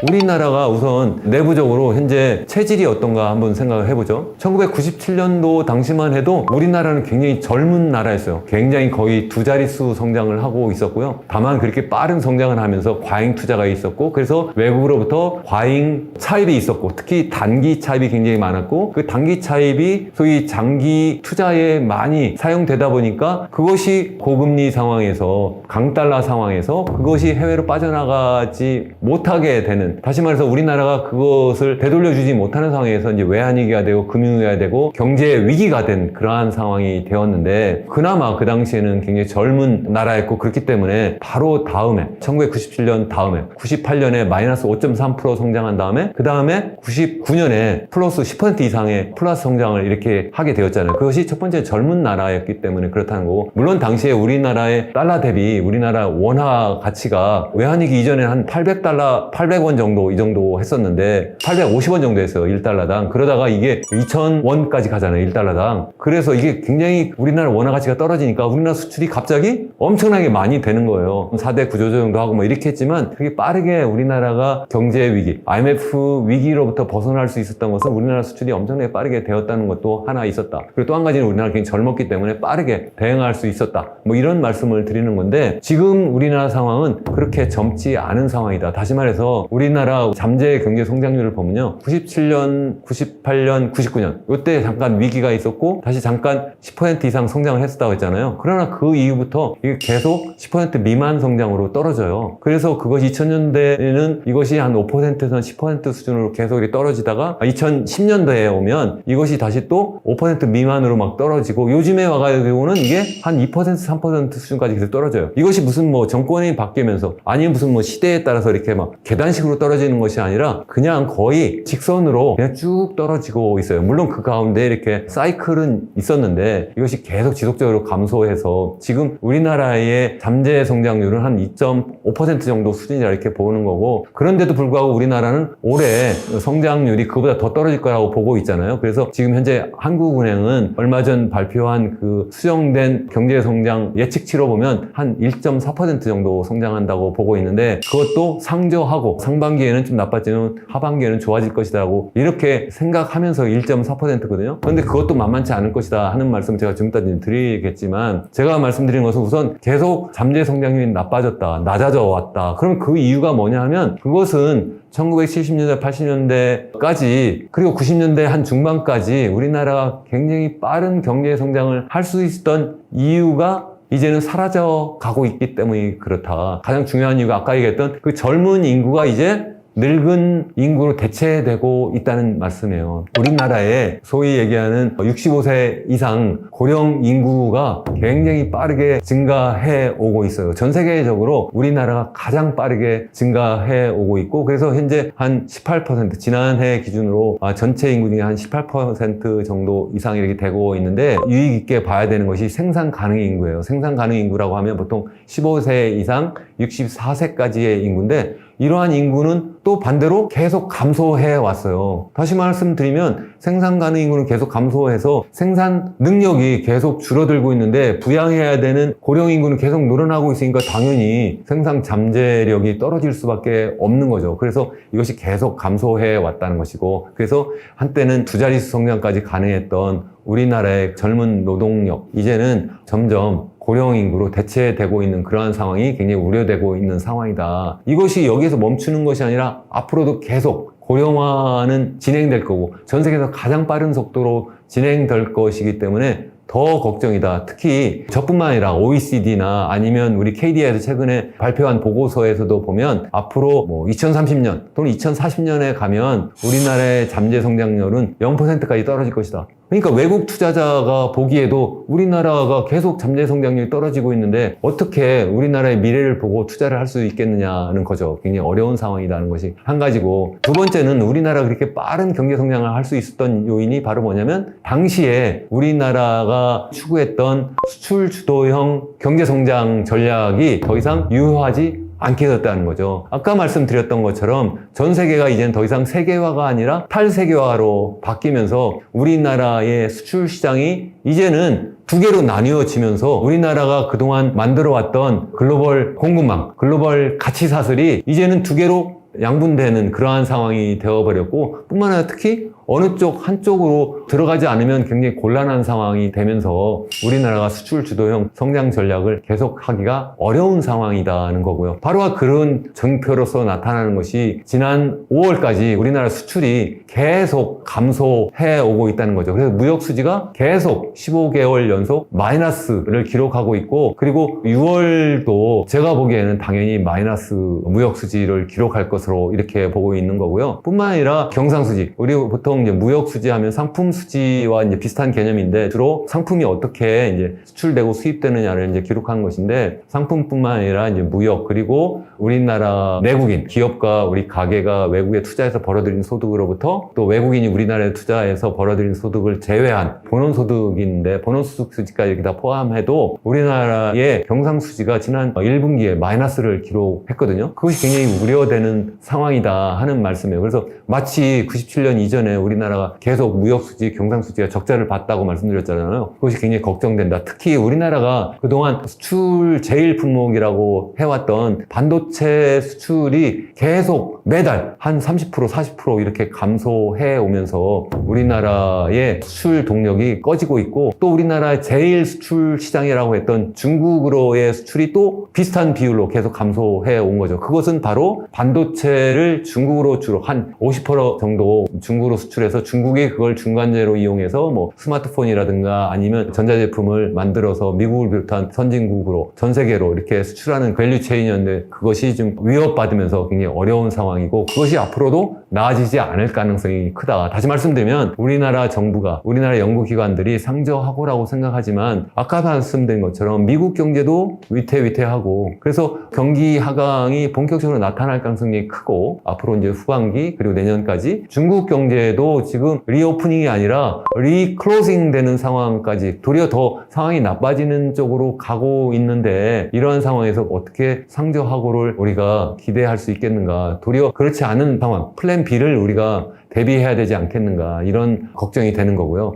우리나라가 우선 내부적으로 현재 체질이 어떤가 한번 생각을 해보죠. 1997년도 당시만 해도 우리나라는 굉장히 젊은 나라였어요. 굉장히 거의 두 자릿수 성장을 하고 있었고요. 다만 그렇게 빠른 성장을 하면서 과잉 투자가 있었고, 그래서 외국으로부터 과잉 차입이 있었고, 특히 단기 차입이 굉장히 많았고, 그 단기 차입이 소위 장기 투자에 많이 사용되다 보니까 그것이 고금리 상황에서, 강달러 상황에서 그것이 해외로 빠져나가지 못하게 되는, 다시 말해서 우리나라가 그것을 되돌려주지 못하는 상황에서 이제 외환위기가 되고 금융위기가 되고 경제 위기가 된 그러한 상황이 되었는데, 그나마 그 당시에는 굉장히 젊은 나라였고, 그렇기 때문에 바로 다음에 1997년 다음에 98년에 마이너스 5.3% 성장한 다음에, 그 다음에 99년에 플러스 10% 이상의 플러스 성장을 이렇게 하게 되었잖아요. 그것이 첫 번째 젊은 나라였기 때문에 그렇다는 거고, 물론 당시에 우리나라의 달러 대비 우리나라 원화 가치가 외환위기 이전에 한 800원 정도, 이 정도 했었는데 850원 정도 했어요, 1달러당. 그러다가 이게 2000원까지 가잖아요, 1달러당. 그래서 이게 굉장히 우리나라 원화 가치가 떨어지니까 우리나라 수출이 갑자기 엄청나게 많이 되는 거예요. 4대 구조조 정도 하고 뭐 이렇게 했지만, 그게 빠르게 우리나라가 경제 위기, IMF 위기로부터 벗어날 수 있었던 것은 우리나라 수출이 엄청나게 빠르게 되었다는 것도 하나 있었다. 그리고 또 한 가지는 우리나라가 굉장히 젊었기 때문에 빠르게 대응할 수 있었다. 뭐 이런 말씀을 드리는 건데, 지금 우리나라 상황은 그렇게 젊지 않은 상황이다. 다시 말해서 우리나라 잠재 경제 성장률을 보면요, 97년, 98년, 99년 이때 잠깐 위기가 있었고 다시 잠깐 10% 이상 성장을 했었다고 했잖아요. 그러나 그 이후부터 이게 계속 10% 미만 성장으로 떨어져요. 그래서 그것이 2000년대에는 이것이 한 5%에서 10% 수준으로 계속 이렇게 떨어지다가 2010년대에 오면 이것이 다시 또 5% 미만으로 막 떨어지고, 요즘에 와가지고는 이게 한 2%, 3% 수준까지 계속 떨어져요. 이것이 무슨 뭐 정권이 바뀌면서, 아니면 무슨 뭐 시대에 따라서 이렇게 막 계단식으로 밑으로 떨어지는 것이 아니라 그냥 거의 직선으로 그냥 쭉 떨어지고 있어요. 물론 그 가운데 이렇게 사이클은 있었는데 이것이 계속 지속적으로 감소해서 지금 우리나라의 잠재 성장률은 한 2.5% 정도 수준이라 이렇게 보는 거고, 그런데도 불구하고 우리나라는 올해 성장률이 그보다 더 떨어질 거라고 보고 있잖아요. 그래서 지금 현재 한국은행은 얼마 전 발표한 그 수정된 경제 성장 예측치로 보면 한 1.4% 정도 성장한다고 보고 있는데, 그것도 상저하고 상반기에는 좀 나빠지면 하반기에는 좋아질 것이다라고 이렇게 생각하면서 1.4%거든요. 그런데 그것도 만만치 않을 것이다 하는 말씀 제가 좀 이따 드리겠지만, 제가 말씀드린 것은 우선 계속 잠재 성장률이 나빠졌다, 낮아져 왔다. 그럼 그 이유가 뭐냐 하면, 그것은 1970년대, 80년대까지 그리고 90년대 한 중반까지 우리나라가 굉장히 빠른 경제 성장을 할 수 있었던 이유가 이제는 사라져 가고 있기 때문이 그렇다. 가장 중요한 이유가 아까 얘기했던 그 젊은 인구가 이제 늙은 인구로 대체되고 있다는 말씀이에요. 우리나라에 소위 얘기하는 65세 이상 고령 인구가 굉장히 빠르게 증가해 오고 있어요. 전 세계적으로 우리나라가 가장 빠르게 증가해 오고 있고, 그래서 현재 한 18%, 지난해 기준으로 전체 인구 중에 한 18% 정도 이상 이렇게 되고 있는데, 유의 깊게 봐야 되는 것이 생산 가능 인구예요. 생산 가능 인구라고 하면 보통 15세 이상 64세까지의 인구인데, 이러한 인구는 또 반대로 계속 감소해 왔어요. 다시 말씀드리면 생산 가능 인구는 계속 감소해서 생산 능력이 계속 줄어들고 있는데, 부양해야 되는 고령 인구는 계속 늘어나고 있으니까 당연히 생산 잠재력이 떨어질 수밖에 없는 거죠. 그래서 이것이 계속 감소해 왔다는 것이고, 그래서 한때는 두 자릿수 성장까지 가능했던 우리나라의 젊은 노동력, 이제는 점점 고령 인구로 대체되고 있는 그러한 상황이 굉장히 우려되고 있는 상황이다. 이것이 여기에서 멈추는 것이 아니라 앞으로도 계속 고령화는 진행될 거고, 전 세계에서 가장 빠른 속도로 진행될 것이기 때문에 더 걱정이다. 특히 저뿐만 아니라 OECD나 아니면 우리 KDI에서 최근에 발표한 보고서에서도 보면 앞으로 2030년 또는 2040년에 가면 우리나라의 잠재 성장률은 0%까지 떨어질 것이다. 그러니까 외국 투자자가 보기에도 우리나라가 계속 잠재 성장률이 떨어지고 있는데 어떻게 우리나라의 미래를 보고 투자를 할 수 있겠느냐는 거죠. 굉장히 어려운 상황이라는 것이 한 가지고, 두 번째는 우리나라가 그렇게 빠른 경제 성장을 할 수 있었던 요인이 바로 뭐냐면, 당시에 우리나라가 추구했던 수출 주도형 경제 성장 전략이 더 이상 유효하지 않게 됐다는 거죠. 아까 말씀드렸던 것처럼 전 세계가 이제는 더 이상 세계화가 아니라 탈세계화로 바뀌면서 우리나라의 수출 시장이 이제는 두 개로 나뉘어지면서 우리나라가 그동안 만들어왔던 글로벌 공급망, 글로벌 가치 사슬이 이제는 두 개로 양분되는 그러한 상황이 되어버렸고, 뿐만 아니라 특히 어느 쪽 한쪽으로 들어가지 않으면 굉장히 곤란한 상황이 되면서 우리나라가 수출 주도형 성장 전략을 계속하기가 어려운 상황이라는 거고요. 바로 그런 증표로서 나타나는 것이 지난 5월까지 우리나라 수출이 계속 감소해 오고 있다는 거죠. 그래서 무역 수지가 계속 15개월 연속 마이너스를 기록하고 있고, 그리고 6월도 제가 보기에는 당연히 마이너스 무역 수지를 기록할 것으로 이렇게 보고 있는 거고요. 뿐만 아니라 경상 수지, 우리 보통 이제 무역 수지하면 상품 수지와 이제 비슷한 개념인데, 주로 상품이 어떻게 이제 수출되고 수입되느냐를 이제 기록한 것인데, 상품뿐만 아니라 이제 무역, 그리고 우리나라 내국인 기업과 우리 가게가 외국에 투자해서 벌어들인 소득으로부터 또 외국인이 우리나라에 투자해서 벌어들인 소득을 제외한 본원소득인데, 본원소득 수지까지 이렇게 다 포함해도 우리나라의 경상수지가 지난 1분기에 마이너스를 기록했거든요. 그것이 굉장히 우려되는 상황이다 하는 말씀이에요. 그래서 마치 97년 이전에 우리나라가 계속 무역수지, 경상수지가 적자를 봤다고 말씀드렸잖아요. 그것이 굉장히 걱정된다. 특히 우리나라가 그동안 수출 제일 품목이라고 해왔던 반도체 수출이 계속 매달 한 30%, 40% 이렇게 감소해 오면서 우리나라의 수출 동력이 꺼지고 있고, 또 우리나라의 제일 수출 시장이라고 했던 중국으로의 수출이 또 비슷한 비율로 계속 감소해 온 거죠. 그것은 바로 반도체를 중국으로 주로 한 50% 정도 중국으로 수출해서 중국이 그걸 중간재로 이용해서 스마트폰이라든가 아니면 전자제품을 만들어서 미국을 비롯한 선진국으로 전 세계로 이렇게 수출하는 밸류 체인이었는데, 그것이 좀 위협받으면서 굉장히 어려운 상황이고, 그것이 앞으로도 나아지지 않을 가능성이 크다. 다시 말씀드리면 우리나라 정부가, 우리나라 연구기관들이 상저하고라고 생각하지만 아까 말씀드린 것처럼 미국 경제도 위태위태하고 그래서 경기 하강이 본격적으로 나타날 가능성이 크고 앞으로 이제 후반기 그리고 내년까지 중국 경제도 지금 리오프닝이 아니라 리클로징 되는 상황까지 도리어 더 상황이 나빠지는 쪽으로 가고 있는데 이러한 상황에서 어떻게 상저하고를 우리가 기대할 수 있겠는가. 도리어 그렇지 않은 상황, 플랜 B를 우리가 대비해야 되지 않겠는가. 이런 걱정이 되는 거고요.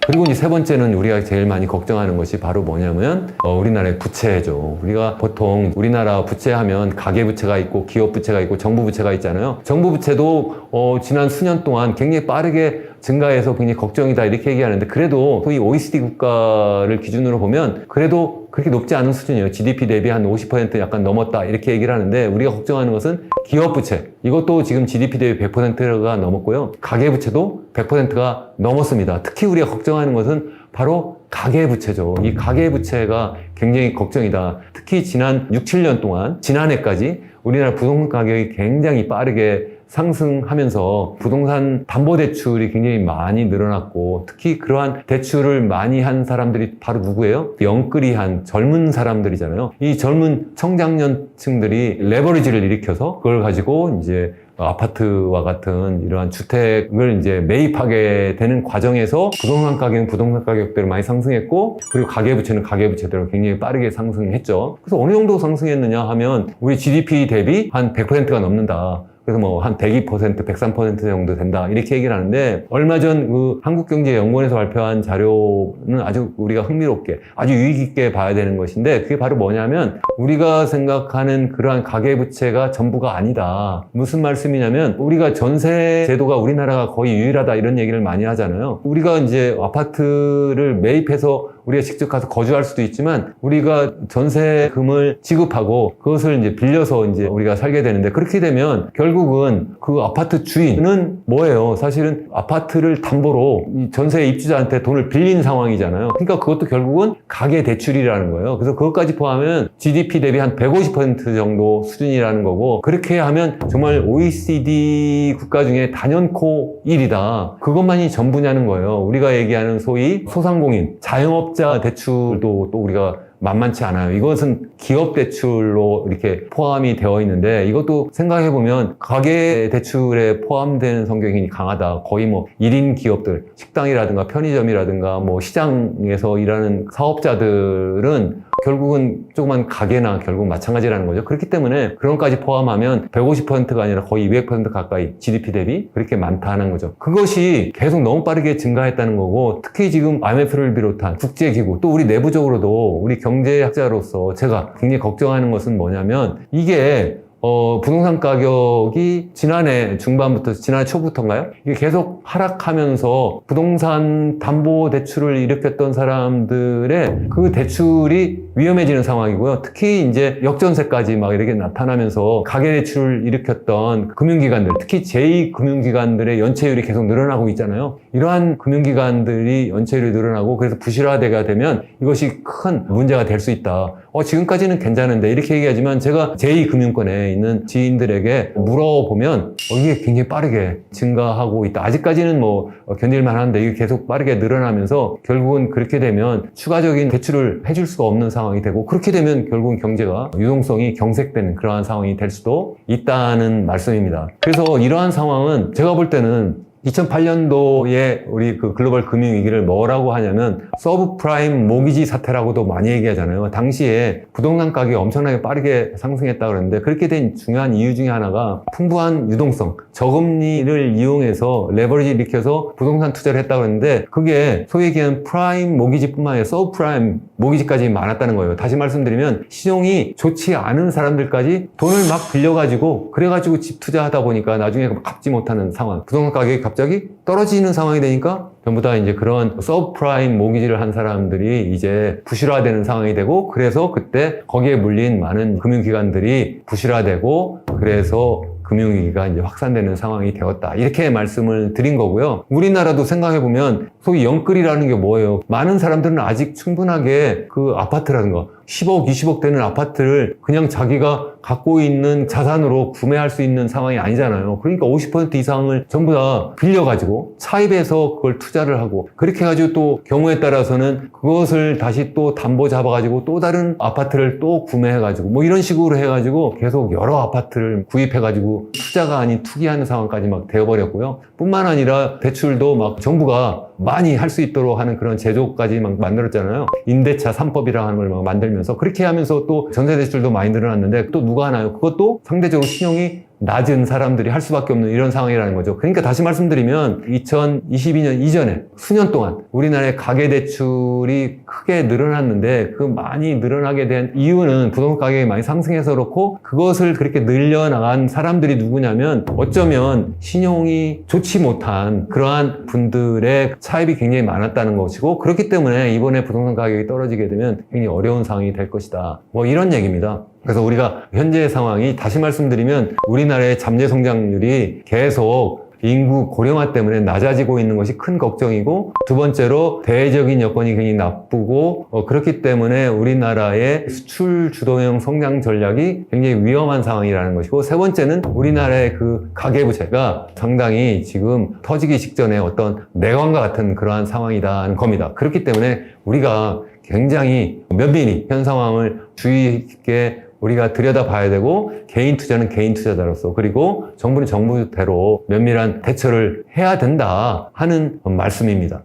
그리고 이제 세 번째는 우리가 제일 많이 걱정하는 것이 바로 뭐냐면 우리나라의 부채죠. 우리가 보통 우리나라 부채하면 가계부채가 있고 기업부채가 있고 정부부채가 있잖아요. 정부부채도 지난 수년 동안 굉장히 빠르게 증가해서 굉장히 걱정이다 이렇게 얘기하는데 그래도 소위 OECD 국가를 기준으로 보면 그래도 그렇게 높지 않은 수준이에요. GDP 대비 한 50% 약간 넘었다 이렇게 얘기를 하는데 우리가 걱정하는 것은 기업부채. 이것도 지금 GDP 대비 100%가 넘었고요. 가계부채도 100%가 넘었습니다. 특히 우리가 걱정하는 것은 바로 가계부채죠. 이 가계부채가 굉장히 걱정이다. 특히 지난 6, 7년 동안 지난해까지 우리나라 부동산 가격이 굉장히 빠르게 상승하면서 부동산 담보대출이 굉장히 많이 늘어났고 특히 그러한 대출을 많이 한 사람들이 바로 누구예요? 영끌이한 젊은 사람들이잖아요. 이 젊은 청장년층들이 레버리지를 일으켜서 그걸 가지고 이제 아파트와 같은 이러한 주택을 이제 매입하게 되는 과정에서 부동산 가격은 부동산 가격대로 많이 상승했고 그리고 가계부채는 가계부채대로 굉장히 빠르게 상승했죠. 그래서 어느 정도 상승했느냐 하면 우리 GDP 대비 한 100%가 넘는다. 그래서 뭐 한 102%, 103% 정도 된다 이렇게 얘기를 하는데 얼마 전 그 한국경제연구원에서 발표한 자료는 아주 우리가 흥미롭게 아주 유익 있게 봐야 되는 것인데 그게 바로 뭐냐면 우리가 생각하는 그러한 가계부채가 전부가 아니다. 무슨 말씀이냐면 우리가 전세 제도가 우리나라가 거의 유일하다 이런 얘기를 많이 하잖아요. 우리가 이제 아파트를 매입해서 우리가 직접 가서 거주할 수도 있지만 우리가 전세금을 지급하고 그것을 이제 빌려서 이제 우리가 살게 되는데 그렇게 되면 결국은 그 아파트 주인은 뭐예요? 사실은 아파트를 담보로 이 전세 입주자한테 돈을 빌린 상황이잖아요. 그러니까 그것도 결국은 가계 대출이라는 거예요. 그래서 그것까지 포함하면 GDP 대비 한 150% 정도 수준이라는 거고 그렇게 하면 정말 OECD 국가 중에 단연코 1위다. 그것만이 전부냐는 거예요. 우리가 얘기하는 소위 소상공인, 자영업자 대출도 또 우리가 만만치 않아요. 이것은 기업 대출로 이렇게 포함이 되어 있는데 이것도 생각해보면 가계 대출에 포함되는 성격이 강하다. 거의 뭐 1인 기업들, 식당이라든가 편의점이라든가 뭐 시장에서 일하는 사업자들은 결국은 조그만 가게나 결국 마찬가지라는 거죠. 그렇기 때문에 그런 것까지 포함하면 150%가 아니라 거의 200% 가까이 GDP 대비 그렇게 많다는 거죠. 그것이 계속 너무 빠르게 증가했다는 거고 특히 지금 IMF를 비롯한 국제기구 또 우리 내부적으로도 우리 경제학자로서 제가 굉장히 걱정하는 것은 뭐냐면 이게 부동산 가격이 지난해 중반부터, 지난해 초부터인가요? 이게 계속 하락하면서 부동산 담보 대출을 일으켰던 사람들의 그 대출이 위험해지는 상황이고요. 특히 이제 역전세까지 막 이렇게 나타나면서 가계대출을 일으켰던 금융기관들, 특히 제2금융기관들의 연체율이 계속 늘어나고 있잖아요. 이러한 금융기관들이 연체율이 늘어나고 그래서 부실화되게 되면 이것이 큰 문제가 될 수 있다. 지금까지는 괜찮은데 이렇게 얘기하지만 제가 제2금융권에 있는 지인들에게 물어보면 이게 굉장히 빠르게 증가하고 있다. 아직까지는 뭐 견딜만 한데 이게 계속 빠르게 늘어나면서 결국은 그렇게 되면 추가적인 대출을 해줄 수가 없는 상황이 되고 그렇게 되면 결국은 경제가 유동성이 경색되는 그러한 상황이 될 수도 있다는 말씀입니다. 그래서 이러한 상황은 제가 볼 때는 2008년도에 우리 그 글로벌 금융위기를 뭐라고 하냐면 서브프라임 모기지 사태라고도 많이 얘기하잖아요. 당시에 부동산 가격이 엄청나게 빠르게 상승했다고 그러는데 그렇게 된 중요한 이유 중에 하나가 풍부한 유동성, 저금리를 이용해서 레버리지 일으켜서 부동산 투자를 했다고 그러는데 그게 소위 얘기하는 프라임 모기지뿐만 아니라 서브프라임 모기지까지 많았다는 거예요. 다시 말씀드리면 신용이 좋지 않은 사람들까지 돈을 막 빌려가지고 그래가지고 집 투자하다 보니까 나중에 갚지 못하는 상황, 부동산 가격이 갑자기 떨어지는 상황이 되니까 전부 다 이제 그런 서브프라임 모기지를 한 사람들이 이제 부실화되는 상황이 되고 그래서 그때 거기에 물린 많은 금융기관들이 부실화되고 그래서 금융위기가 이제 확산되는 상황이 되었다. 이렇게 말씀을 드린 거고요. 우리나라도 생각해보면 소위 영끌이라는 게 뭐예요? 많은 사람들은 아직 충분하게 그 아파트라든가 10억, 20억 되는 아파트를 그냥 자기가 갖고 있는 자산으로 구매할 수 있는 상황이 아니잖아요. 그러니까 50% 이상을 전부 다 빌려가지고 차입해서 그걸 투자를 하고, 그렇게 해가지고 또 경우에 따라서는 그것을 다시 또 담보 잡아가지고 또 다른 아파트를 또 구매해가지고 뭐 이런 식으로 해가지고 계속 여러 아파트를 구입해가지고 투자가 아닌 투기하는 상황까지 막 되어버렸고요. 뿐만 아니라 대출도 막 정부가 많이 할 수 있도록 하는 그런 제도까지 막 만들었잖아요. 임대차 3법이라고 하는 걸 막 만들면서 그렇게 하면서 또 전세 대출도 많이 늘어났는데 또 누가 하나요? 그것도 상대적으로 신용이 낮은 사람들이 할 수밖에 없는 이런 상황이라는 거죠. 그러니까 다시 말씀드리면 2022년 이전에 수년 동안 우리나라의 가계대출이 크게 늘어났는데 그 많이 늘어나게 된 이유는 부동산 가격이 많이 상승해서 그렇고, 그것을 그렇게 늘려나간 사람들이 누구냐면 어쩌면 신용이 좋지 못한 그러한 분들의 차입이 굉장히 많았다는 것이고, 그렇기 때문에 이번에 부동산 가격이 떨어지게 되면 굉장히 어려운 상황이 될 것이다. 뭐 이런 얘기입니다. 그래서 우리가 현재 상황이 다시 말씀드리면 우리나라의 잠재 성장률이 계속 인구 고령화 때문에 낮아지고 있는 것이 큰 걱정이고, 두 번째로 대외적인 여건이 굉장히 나쁘고 그렇기 때문에 우리나라의 수출 주도형 성장 전략이 굉장히 위험한 상황이라는 것이고, 세 번째는 우리나라의 그 가계부채가 상당히 지금 터지기 직전에 어떤 내광과 같은 그러한 상황이라는 겁니다. 그렇기 때문에 우리가 굉장히 면밀히 현 상황을 주의 깊게 우리가 들여다봐야 되고, 개인 투자는 개인 투자자로서, 그리고 정부는 정부대로 면밀한 대처를 해야 된다 하는 말씀입니다.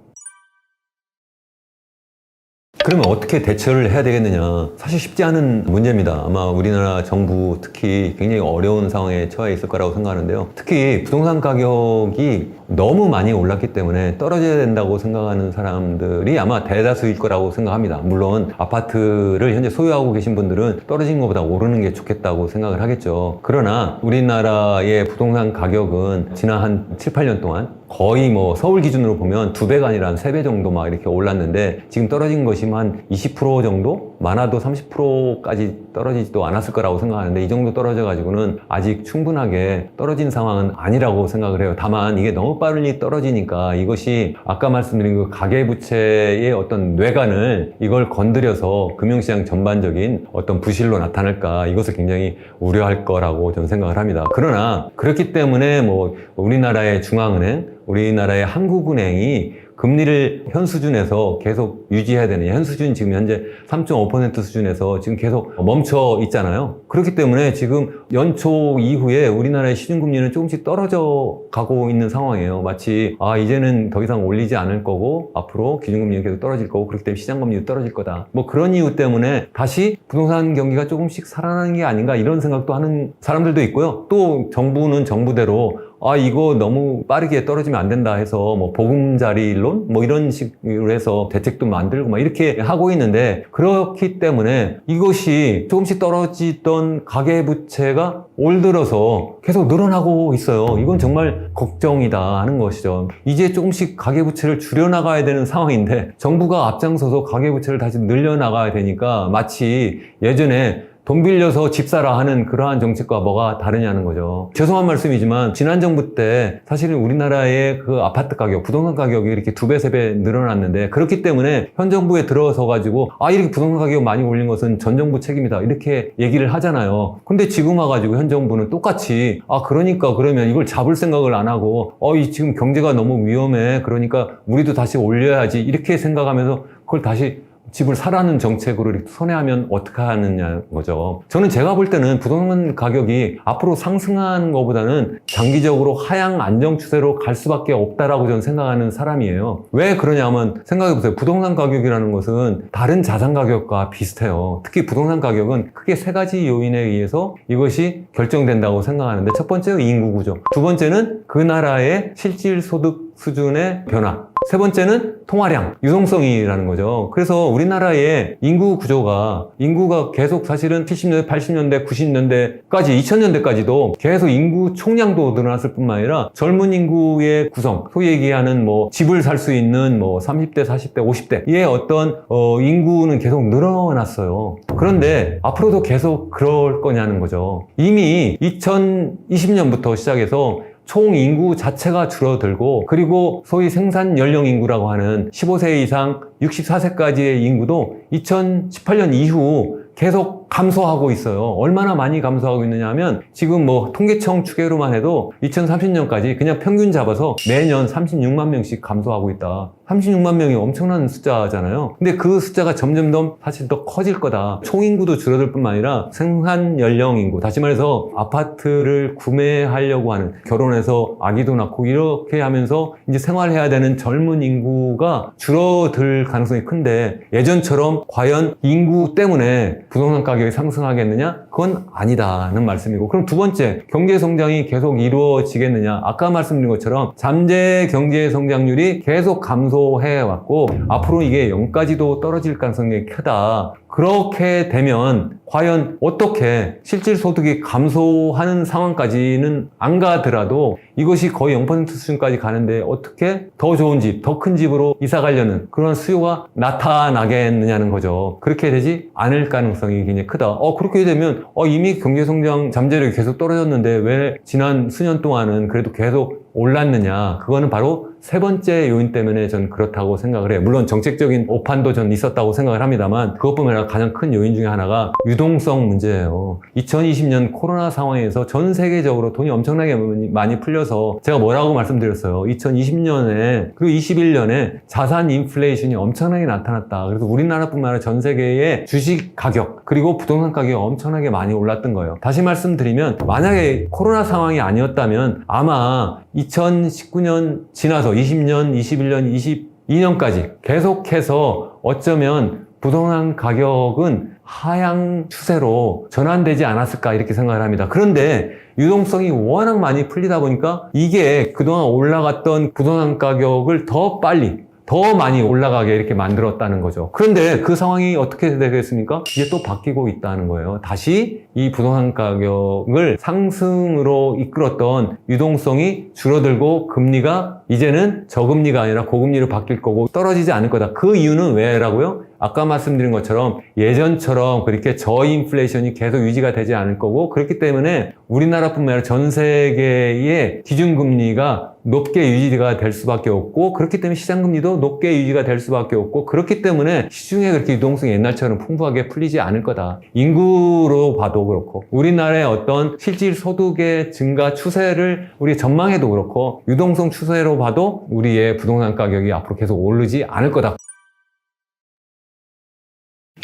그러면 어떻게 대처를 해야 되겠느냐? 사실 쉽지 않은 문제입니다. 아마 우리나라 정부 특히 굉장히 어려운 상황에 처해 있을 거라고 생각하는데요. 특히 부동산 가격이 너무 많이 올랐기 때문에 떨어져야 된다고 생각하는 사람들이 아마 대다수일 거라고 생각합니다. 물론 아파트를 현재 소유하고 계신 분들은 떨어진 것보다 오르는 게 좋겠다고 생각을 하겠죠. 그러나 우리나라의 부동산 가격은 지난 한 7, 8년 동안 거의 뭐 서울 기준으로 보면 2배가 아니라 한 3배 정도 막 이렇게 올랐는데, 지금 떨어진 것이 한 20% 정도? 많아도 30%까지 떨어지지도 않았을 거라고 생각하는데, 이 정도 떨어져 가지고는 아직 충분하게 떨어진 상황은 아니라고 생각을 해요. 다만 이게 너무 빨리 떨어지니까 이것이 아까 말씀드린 그 가계부채의 어떤 뇌관을 이걸 건드려서 금융시장 전반적인 어떤 부실로 나타날까, 이것을 굉장히 우려할 거라고 저는 생각을 합니다. 그러나 그렇기 때문에 뭐 우리나라의 중앙은행, 우리나라의 한국은행이 금리를 현 수준에서 계속 유지해야 되느냐. 현 수준 지금 현재 3.5% 수준에서 지금 계속 멈춰 있잖아요. 그렇기 때문에 지금 연초 이후에 우리나라의 시중금리는 조금씩 떨어져 가고 있는 상황이에요. 마치 이제는 더 이상 올리지 않을 거고 앞으로 기준금리는 계속 떨어질 거고, 그렇기 때문에 시장금리도 떨어질 거다. 뭐 그런 이유 때문에 다시 부동산 경기가 조금씩 살아나는 게 아닌가, 이런 생각도 하는 사람들도 있고요. 또 정부는 정부대로 이거 너무 빠르게 떨어지면 안 된다 해서 뭐 보금자리론 뭐 이런 식으로 해서 대책도 만들고 막 이렇게 하고 있는데, 그렇기 때문에 이것이 조금씩 떨어지던 가계부채가 올 들어서 계속 늘어나고 있어요. 이건 정말 걱정이다 하는 것이죠. 이제 조금씩 가계부채를 줄여나가야 되는 상황인데 정부가 앞장서서 가계부채를 다시 늘려나가야 되니까 마치 예전에 돈 빌려서 집 사라 하는 그러한 정책과 뭐가 다르냐는 거죠. 죄송한 말씀이지만 지난 정부 때 사실은 우리나라의 그 아파트 가격, 부동산 가격이 이렇게 2배, 3배 늘어났는데, 그렇기 때문에 현 정부에 들어서 가지고 이렇게 부동산 가격 많이 올린 것은 전 정부 책임이다 이렇게 얘기를 하잖아요. 근데 지금 와가지고 현 정부는 똑같이 그러니까 그러면 이걸 잡을 생각을 안 하고 지금 경제가 너무 위험해, 그러니까 우리도 다시 올려야지 이렇게 생각하면서 그걸 다시 집을 사라는 정책으로 이렇게 선회하면 어떻게 하느냐는 거죠. 저는 제가 볼 때는 부동산 가격이 앞으로 상승하는 것보다는 장기적으로 하향 안정 추세로 갈 수밖에 없다라고 저는 생각하는 사람이에요. 왜 그러냐면 생각해보세요. 부동산 가격이라는 것은 다른 자산 가격과 비슷해요. 특히 부동산 가격은 크게 3가지 요인에 의해서 이것이 결정된다고 생각하는데, 첫 번째는 인구 구조, 두 번째는 그 나라의 실질 소득 수준의 변화, 세 번째는 통화량, 유동성이라는 거죠. 그래서 우리나라의 인구 구조가, 인구가 계속 사실은 70년대, 80년대, 90년대까지, 2000년대까지도 계속 인구 총량도 늘어났을 뿐만 아니라 젊은 인구의 구성, 소위 얘기하는 뭐 집을 살 수 있는 뭐 30대, 40대, 50대의 어떤 인구는 계속 늘어났어요. 그런데 앞으로도 계속 그럴 거냐는 거죠. 이미 2020년부터 시작해서 총 인구 자체가 줄어들고, 그리고 소위 생산 연령 인구라고 하는 15세 이상 64세까지의 인구도 2018년 이후 계속 감소하고 있어요. 얼마나 많이 감소하고 있느냐 하면 지금 뭐 통계청 추계로만 해도 2030년까지 그냥 평균 잡아서 매년 36만 명씩 감소하고 있다. 36만 명이 엄청난 숫자잖아요. 근데 그 숫자가 점점 더 사실 더 커질 거다. 총인구도 줄어들 뿐만 아니라 생산 연령 인구, 다시 말해서 아파트를 구매하려고 하는, 결혼해서 아기도 낳고 이렇게 하면서 이제 생활해야 되는 젊은 인구가 줄어들 가능성이 큰데, 예전처럼 과연 인구 때문에 부동산 가격이 상승하겠느냐? 그건 아니다는 말씀이고, 그럼 두 번째, 경제 성장이 계속 이루어지겠느냐? 아까 말씀드린 것처럼 잠재 경제 성장률이 계속 감소해왔고 앞으로 이게 0까지도 떨어질 가능성이 크다. 그렇게 되면 과연 어떻게 실질 소득이 감소하는 상황까지는 안 가더라도 이것이 거의 0% 수준까지 가는데 어떻게 더 좋은 집, 더 큰 집으로 이사 가려는 그런 수요가 나타나겠느냐는 거죠. 그렇게 되지 않을 가능성이 굉장히 크다. 그렇게 되면 이미 경제성장 잠재력이 계속 떨어졌는데 왜 지난 수년 동안은 그래도 계속 올랐느냐? 그거는 바로 세 번째 요인 때문에 전 그렇다고 생각을 해요. 물론 정책적인 오판도 전 있었다고 생각을 합니다만 그것뿐만 아니라 가장 큰 요인 중에 하나가 유동성 문제예요. 2020년 코로나 상황에서 전 세계적으로 돈이 엄청나게 많이 풀려서 제가 뭐라고 말씀드렸어요. 2020년에 그리고 21년에 자산 인플레이션이 엄청나게 나타났다. 그래서 우리나라뿐만 아니라 전 세계의 주식 가격 그리고 부동산 가격이 엄청나게 많이 올랐던 거예요. 다시 말씀드리면 만약에 코로나 상황이 아니었다면 아마 2019년 지나서 20년, 21년, 22년까지 계속해서 어쩌면 부동산 가격은 하향 추세로 전환되지 않았을까 이렇게 생각을 합니다. 그런데 유동성이 워낙 많이 풀리다 보니까 이게 그동안 올라갔던 부동산 가격을 더 빨리 더 많이 올라가게 이렇게 만들었다는 거죠. 그런데 그 상황이 어떻게 되겠습니까? 이게 또 바뀌고 있다는 거예요. 다시 이 부동산 가격을 상승으로 이끌었던 유동성이 줄어들고 금리가 이제는 저금리가 아니라 고금리로 바뀔 거고 떨어지지 않을 거다. 그 이유는 왜라고요? 아까 말씀드린 것처럼 예전처럼 그렇게 저인플레이션이 계속 유지가 되지 않을 거고, 그렇기 때문에 우리나라뿐만 아니라 전 세계의 기준금리가 높게 유지가 될 수밖에 없고, 그렇기 때문에 시장금리도 높게 유지가 될 수밖에 없고, 그렇기 때문에 시중에 그렇게 유동성이 옛날처럼 풍부하게 풀리지 않을 거다. 인구로 봐도 그렇고 우리나라의 어떤 실질 소득의 증가 추세를 우리 전망해도 그렇고 유동성 추세로 봐도 우리의 부동산 가격이 앞으로 계속 오르지 않을 거다.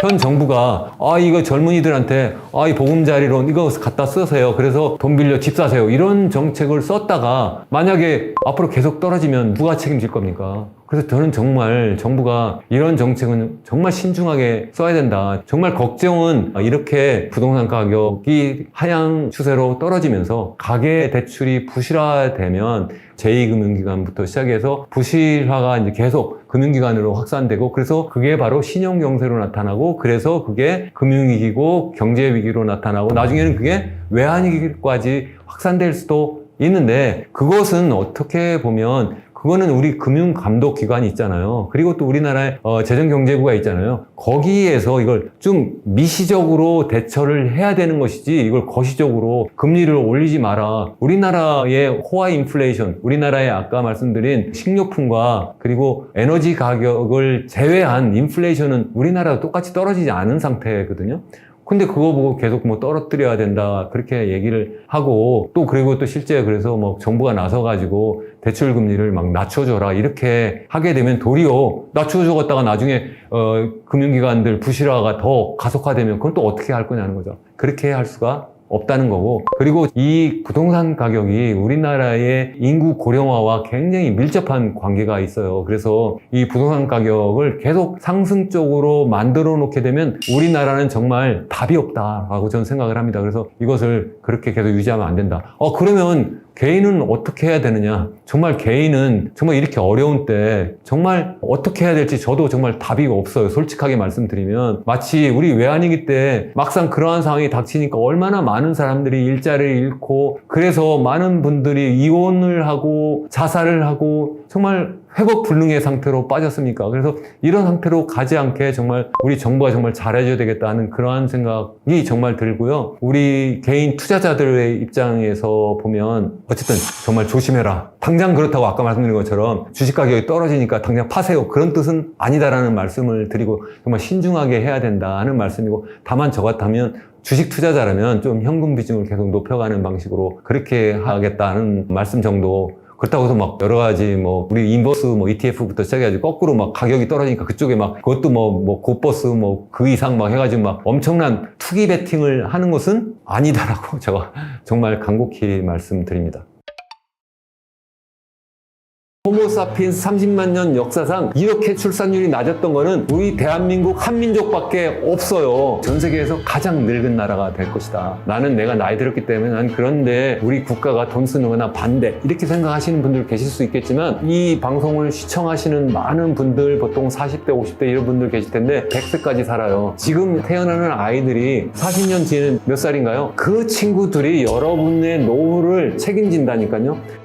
현 정부가 이거 젊은이들한테 이 보금자리론 이거 갖다 쓰세요. 그래서 돈 빌려 집 사세요. 이런 정책을 썼다가 만약에 앞으로 계속 떨어지면 누가 책임질 겁니까? 그래서 저는 정말 정부가 이런 정책은 정말 신중하게 써야 된다. 정말 걱정은 이렇게 부동산 가격이 하향 추세로 떨어지면서 가계 대출이 부실화되면 제2금융기관부터 시작해서 부실화가 이제 계속 금융기관으로 확산되고, 그래서 그게 바로 신용경세로 나타나고, 그래서 그게 금융위기고 경제위기로 나타나고 나중에는 그게 외환위기까지 확산될 수도 있는데, 그것은 어떻게 보면 그거는 우리 금융감독기관이 있잖아요. 그리고 또 우리나라의 재정경제부가 있잖아요. 거기에서 이걸 좀 미시적으로 대처를 해야 되는 것이지 이걸 거시적으로 금리를 올리지 마라. 우리나라의 호화 인플레이션, 우리나라의 아까 말씀드린 식료품과 그리고 에너지 가격을 제외한 인플레이션은 우리나라도 똑같이 떨어지지 않은 상태거든요. 근데 그거 보고 계속 떨어뜨려야 된다 그렇게 얘기를 하고, 또 그리고 또 실제 그래서 정부가 나서가지고 대출 금리를 막 낮춰줘라 이렇게 하게 되면 도리어 낮춰주었다가 나중에 금융기관들 부실화가 더 가속화되면 그건 또 어떻게 할 거냐는 거죠. 그렇게 할 수가 없다는 거고, 그리고 이 부동산 가격이 우리나라의 인구 고령화와 굉장히 밀접한 관계가 있어요. 그래서 이 부동산 가격을 계속 상승 쪽으로 만들어 놓게 되면 우리나라는 정말 답이 없다라고 저는 생각을 합니다. 그래서 이것을 그렇게 계속 유지하면 안 된다. 그러면 개인은 어떻게 해야 되느냐? 정말 개인은 정말 이렇게 어려운 때 정말 어떻게 해야 될지 저도 정말 답이 없어요. 솔직하게 말씀드리면 마치 우리 외환위기 때 막상 그러한 상황이 닥치니까 얼마나 많은 사람들이 일자리를 잃고, 그래서 많은 분들이 이혼을 하고 자살을 하고 정말 회복 불능의 상태로 빠졌습니까? 그래서 이런 상태로 가지 않게 정말 우리 정부가 정말 잘해줘야 되겠다 하는 그러한 생각이 정말 들고요. 우리 개인 투자자들의 입장에서 보면 어쨌든 정말 조심해라. 당장 그렇다고 아까 말씀드린 것처럼 주식 가격이 떨어지니까 당장 파세요. 그런 뜻은 아니다라는 말씀을 드리고 정말 신중하게 해야 된다 하는 말씀이고, 다만 저 같다면 주식 투자자라면 좀 현금 비중을 계속 높여가는 방식으로 그렇게 하겠다는 말씀 정도. 그렇다고 해서 막 여러 가지 뭐 우리 인버스 뭐 ETF부터 시작해가지고 거꾸로 막 가격이 떨어지니까 그쪽에 막 그것도 뭐 곧버스 뭐 그 이상 막 해가지고 막 엄청난 투기 베팅을 하는 것은 아니다라고 제가 정말 간곡히 말씀드립니다. 호모사피엔스 30만 년 역사상 이렇게 출산율이 낮았던 거는 우리 대한민국 한민족밖에 없어요. 전 세계에서 가장 늙은 나라가 될 것이다. 나는 내가 나이 들었기 때문에 난 그런데 우리 국가가 돈 쓰는 거나 반대, 이렇게 생각하시는 분들 계실 수 있겠지만, 이 방송을 시청하시는 많은 분들 보통 40대 50대 이런 분들 계실 텐데 100세까지 살아요. 지금 태어나는 아이들이 40년 뒤에는 몇 살인가요? 그 친구들이 여러분의 노후를 책임진다니까요.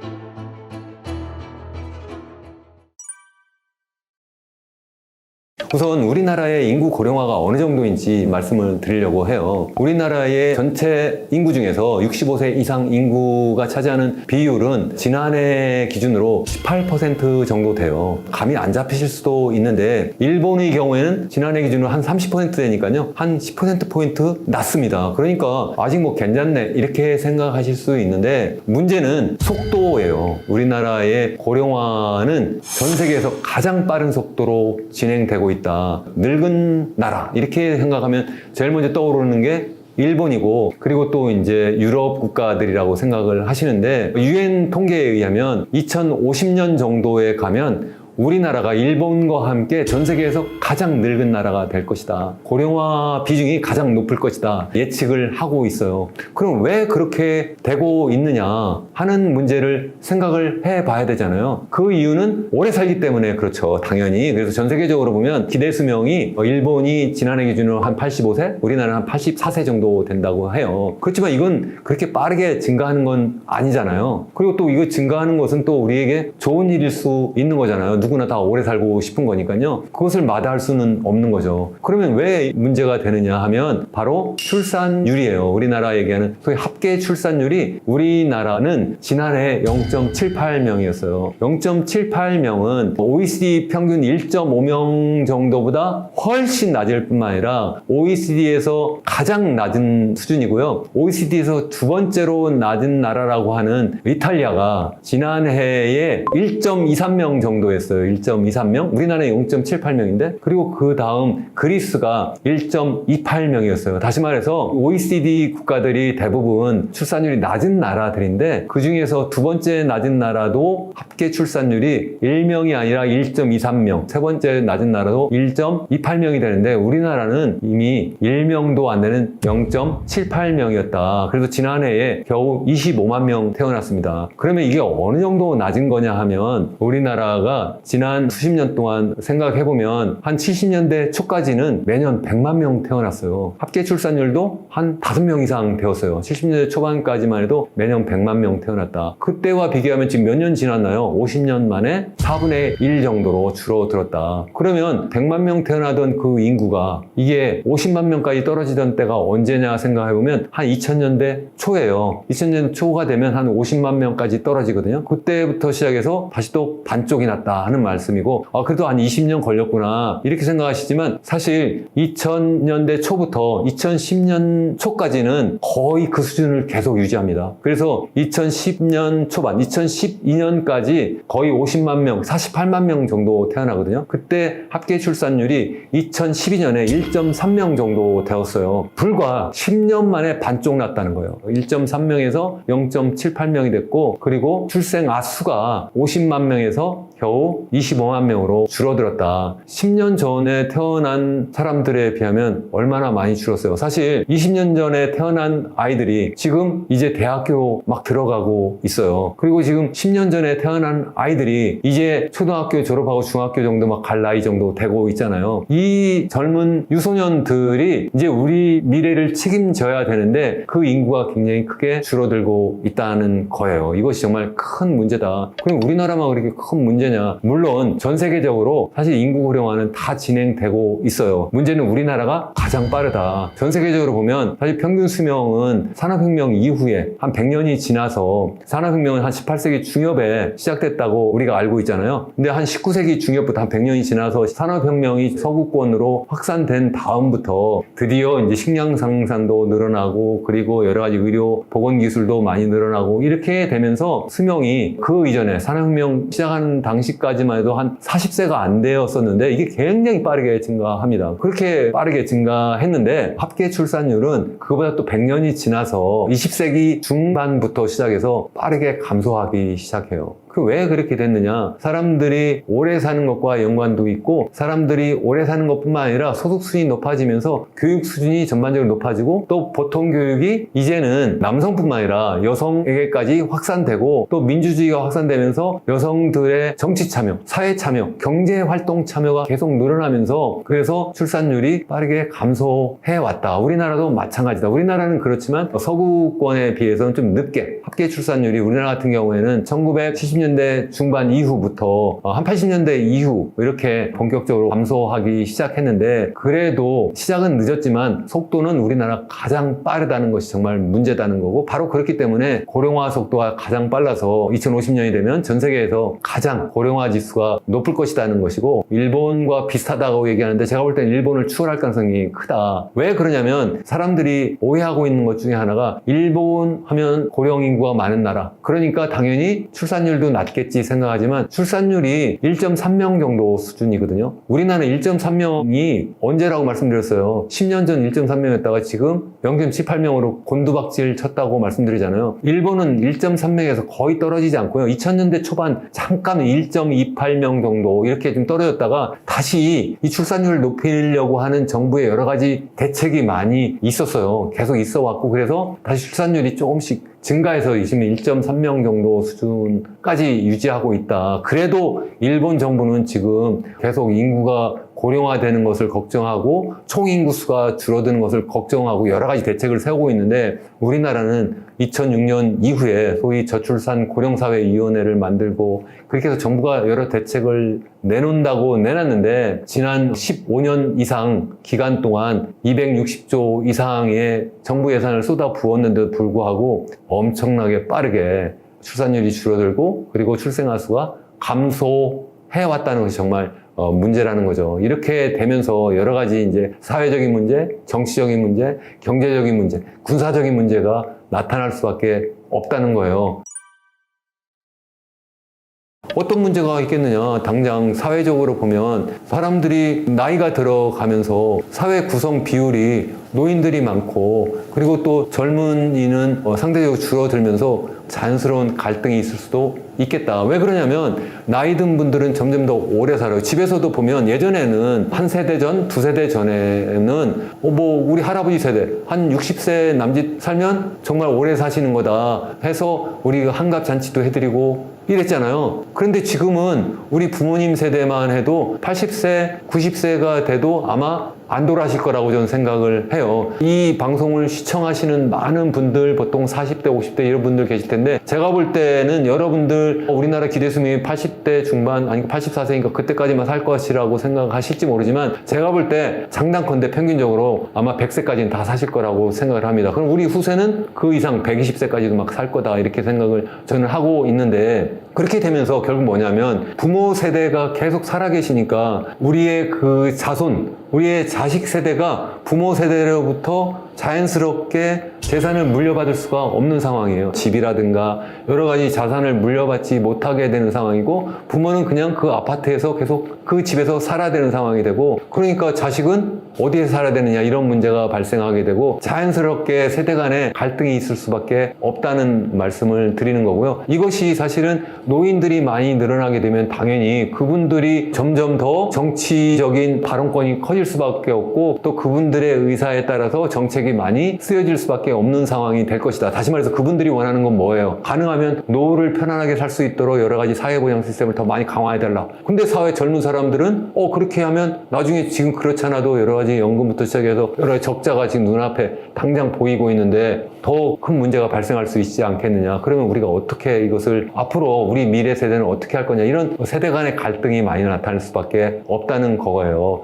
우선 우리나라의 인구 고령화가 어느 정도인지 말씀을 드리려고 해요. 우리나라의 전체 인구 중에서 65세 이상 인구가 차지하는 비율은 지난해 기준으로 18% 정도 돼요. 감이 안 잡히실 수도 있는데 일본의 경우에는 지난해 기준으로 한 30% 되니까요. 한 10%포인트 낮습니다. 그러니까 아직 뭐 괜찮네 이렇게 생각하실 수 있는데, 문제는 속도예요. 우리나라의 고령화는 전 세계에서 가장 빠른 속도로 진행되고 있다. 늙은 나라 이렇게 생각하면 제일 먼저 떠오르는 게 일본이고, 그리고 또 이제 유럽 국가들이라고 생각을 하시는데, 유엔 통계에 의하면 2050년 정도에 가면 우리나라가 일본과 함께 전 세계에서 가장 늙은 나라가 될 것이다. 고령화 비중이 가장 높을 것이다. 예측을 하고 있어요. 그럼 왜 그렇게 되고 있느냐 하는 문제를 생각을 해봐야 되잖아요. 그 이유는 오래 살기 때문에 그렇죠. 당연히. 그래서 전 세계적으로 보면 기대 수명이 일본이 지난해 기준으로 한 85세, 우리나라는 한 84세 정도 된다고 해요. 그렇지만 이건 그렇게 빠르게 증가하는 건 아니잖아요. 그리고 또 이거 증가하는 것은 또 우리에게 좋은 일일 수 있는 거잖아요. 누구나 다 오래 살고 싶은 거니까요. 그것을 마다할 수는 없는 거죠. 그러면 왜 문제가 되느냐 하면 바로 출산율이에요. 우리나라 얘기하는 소위 합계 출산율이 우리나라는 지난해 0.78명이었어요. 0.78명은 OECD 평균 1.5명 정도보다 훨씬 낮을 뿐만 아니라 OECD에서 가장 낮은 수준이고요. OECD에서 두 번째로 낮은 나라라고 하는 이탈리아가 지난해에 1.23명 정도였어요. 1.23명? 우리나라는 0.78명인데, 그리고 그 다음 그리스가 1.28명이었어요. 다시 말해서 OECD 국가들이 대부분 출산율이 낮은 나라들인데, 그 중에서 두 번째 낮은 나라도 합계 출산율이 1명이 아니라 1.23명, 세 번째 낮은 나라도 1.28명이 되는데, 우리나라는 이미 1명도 안 되는 0.78명이었다. 그래서 지난해에 겨우 25만 명 태어났습니다. 그러면 이게 어느 정도 낮은 거냐 하면, 우리나라가 지난 수십 년 동안 생각해보면 한 70년대 초까지는 매년 100만 명 태어났어요. 합계 출산율도 한 5명 이상 되었어요. 70년대 초반까지만 해도 매년 100만 명 태어났다. 그때와 비교하면 지금 몇 년 지났나요? 50년 만에 4분의 1 정도로 줄어들었다. 그러면 100만 명 태어나던 그 인구가 이게 50만 명까지 떨어지던 때가 언제냐 생각해보면 한 2000년대 초예요. 2000년대 초가 되면 한 50만 명까지 떨어지거든요. 그때부터 시작해서 다시 또 반쪽이 났다 하는 말씀이고, 그래도 한 20년 걸렸구나 이렇게 생각하시지만, 사실 2000년대 초부터 2010년 초까지는 거의 그 수준을 계속 유지합니다. 그래서 2010년 초반, 2012년까지 거의 50만 명, 48만 명 정도 태어나거든요. 그때 합계 출산율이 2012년에 1.3명 정도 되었어요. 불과 10년 만에 반쪽 났다는 거예요. 1.3명에서 0.78명이 됐고, 그리고 출생 아수가 50만 명에서 겨우 25만 명으로 줄어들었다. 10년 전에 태어난 사람들에 비하면 얼마나 많이 줄었어요. 사실 20년 전에 태어난 아이들이 지금 이제 대학교 막 들어가고 있어요. 그리고 지금 10년 전에 태어난 아이들이 이제 초등학교 졸업하고 중학교 정도 막 갈 나이 정도 되고 있잖아요. 이 젊은 유소년들이 이제 우리 미래를 책임져야 되는데 그 인구가 굉장히 크게 줄어들고 있다는 거예요. 이것이 정말 큰 문제다. 그럼 우리나라만 그렇게 큰 문제 문제냐? 물론 전 세계적으로 사실 인구 고령화는 다 진행되고 있어요. 문제는 우리나라가 가장 빠르다. 전 세계적으로 보면 사실 평균 수명은 산업혁명 이후에 한 100년이 지나서 산업혁명은 한 18세기 중엽에 시작됐다고 우리가 알고 있잖아요. 근데 한 19세기 중엽부터 한 100년이 지나서 산업혁명이 서구권으로 확산된 다음부터 드디어 이제 식량 생산도 늘어나고 그리고 여러 가지 의료 보건 기술도 많이 늘어나고 이렇게 되면서 수명이 그 이전에 산업혁명 시작하는 당시까지만 해도 한 40세가 안 되었었는데 이게 굉장히 빠르게 증가합니다. 그렇게 빠르게 증가했는데 합계 출산율은 그거보다 또 100년이 지나서 20세기 중반부터 시작해서 빠르게 감소하기 시작해요. 왜 그렇게 됐느냐? 사람들이 오래 사는 것과 연관도 있고 사람들이 오래 사는 것뿐만 아니라 소득 수준이 높아지면서 교육 수준이 전반적으로 높아지고 또 보통 교육이 이제는 남성뿐만 아니라 여성에게까지 확산되고 또 민주주의가 확산되면서 여성들의 정치 참여, 사회 참여, 경제 활동 참여가 계속 늘어나면서 그래서 출산율이 빠르게 감소해 왔다. 우리나라도 마찬가지다. 우리나라는 그렇지만 서구권에 비해서는 좀 늦게 합계 출산율이 우리나라 같은 경우에는 1970년대 중반 이후부터 한 80년대 이후 이렇게 본격적으로 감소하기 시작했는데 그래도 시작은 늦었지만 속도는 우리나라 가장 빠르다는 것이 정말 문제다는 거고 바로 그렇기 때문에 고령화 속도가 가장 빨라서 2050년이 되면 전 세계에서 가장 고령화 지수가 높을 것이라는 것이고 일본과 비슷하다고 얘기하는데 제가 볼 때는 일본을 추월할 가능성이 크다. 왜 그러냐면 사람들이 오해하고 있는 것 중에 하나가 일본 하면 고령 인구가 많은 나라 그러니까 당연히 출산율도 낮겠지 생각하지만 출산율이 1.3명 정도 수준이거든요. 우리나라는 1.3명이 언제라고 말씀드렸어요. 10년 전 1.3명이었다가 지금 0.78명으로 곤두박질 쳤다고 말씀드리잖아요. 일본은 1.3명에서 거의 떨어지지 않고요. 2000년대 초반 잠깐 1.28명 정도 이렇게 좀 떨어졌다가 다시 이 출산율을 높이려고 하는 정부의 여러 가지 대책이 많이 있었어요. 계속 있어 왔고 그래서 다시 출산율이 조금씩 증가해서 지금 1.3명 정도 수준까지 유지하고 있다. 그래도 일본 정부는 지금 계속 인구가 고령화되는 것을 걱정하고 총인구수가 줄어드는 것을 걱정하고 여러 가지 대책을 세우고 있는데 우리나라는 2006년 이후에 소위 저출산 고령사회위원회를 만들고 그렇게 해서 정부가 여러 대책을 내놓는다고 내놨는데 지난 15년 이상 기간 동안 260조 이상의 정부 예산을 쏟아 부었는데도 불구하고 엄청나게 빠르게 출산율이 줄어들고 그리고 출생아 수가 감소해왔다는 것이 정말 문제라는 거죠. 이렇게 되면서 여러 가지 이제 사회적인 문제, 정치적인 문제, 경제적인 문제, 군사적인 문제가 나타날 수밖에 없다는 거예요. 어떤 문제가 있겠느냐? 당장 사회적으로 보면 사람들이 나이가 들어가면서 사회 구성 비율이 노인들이 많고 그리고 또 젊은이는 상대적으로 줄어들면서 자연스러운 갈등이 있을 수도 있겠다. 왜 그러냐면 나이 든 분들은 점점 더 오래 살아요. 집에서도 보면 예전에는 한 세대 전, 두 세대 전에는 우리 할아버지 세대 한 60세 남짓 살면 정말 오래 사시는 거다 해서 우리가 한갑 잔치도 해드리고 이랬잖아요. 그런데 지금은 우리 부모님 세대만 해도 80세, 90세가 돼도 아마 안 돌아가실 거라고 저는 생각을 해요. 이 방송을 시청하시는 많은 분들 보통 40대, 50대 이런 분들 계실 텐데 제가 볼 때는 여러분들 우리나라 기대수명이 80대 중반 아니 84세니까 그때까지만 살 것이라고 생각하실지 모르지만 제가 볼 때 장단컨대 평균적으로 아마 100세까지는 다 사실 거라고 생각을 합니다. 그럼 우리 후세는 그 이상 120세까지도 막 살 거다 이렇게 생각을 저는 하고 있는데 그렇게 되면서 결국 뭐냐면 부모 세대가 계속 살아계시니까 우리의 그 자손 우리의 자식 세대가 부모 세대로부터 자연스럽게 재산을 물려받을 수가 없는 상황이에요. 집이라든가 여러 가지 자산을 물려받지 못하게 되는 상황이고 부모는 그냥 그 아파트에서 계속 그 집에서 살아야 되는 상황이 되고 그러니까 자식은 어디에 살아야 되느냐 이런 문제가 발생하게 되고 자연스럽게 세대 간에 갈등이 있을 수밖에 없다는 말씀을 드리는 거고요. 이것이 사실은 노인들이 많이 늘어나게 되면 당연히 그분들이 점점 더 정치적인 발언권이 커질 커질 수밖에 없고 또 그분들의 의사에 따라서 정책이 많이 쓰여질 수밖에 없는 상황이 될 것이다. 다시 말해서 그분들이 원하는 건 뭐예요? 가능하면 노후를 편안하게 살 수 있도록 여러 가지 사회보장 시스템을 더 많이 강화해달라. 근데 사회 젊은 사람들은 그렇게 하면 나중에 지금 그렇지 않아도 여러 가지 연금부터 시작해서 여러 가지 적자가 지금 눈앞에 당장 보이고 있는데 더 큰 문제가 발생할 수 있지 않겠느냐. 그러면 우리가 어떻게 이것을 앞으로 우리 미래 세대는 어떻게 할 거냐. 이런 세대 간의 갈등이 많이 나타날 수밖에 없다는 거예요.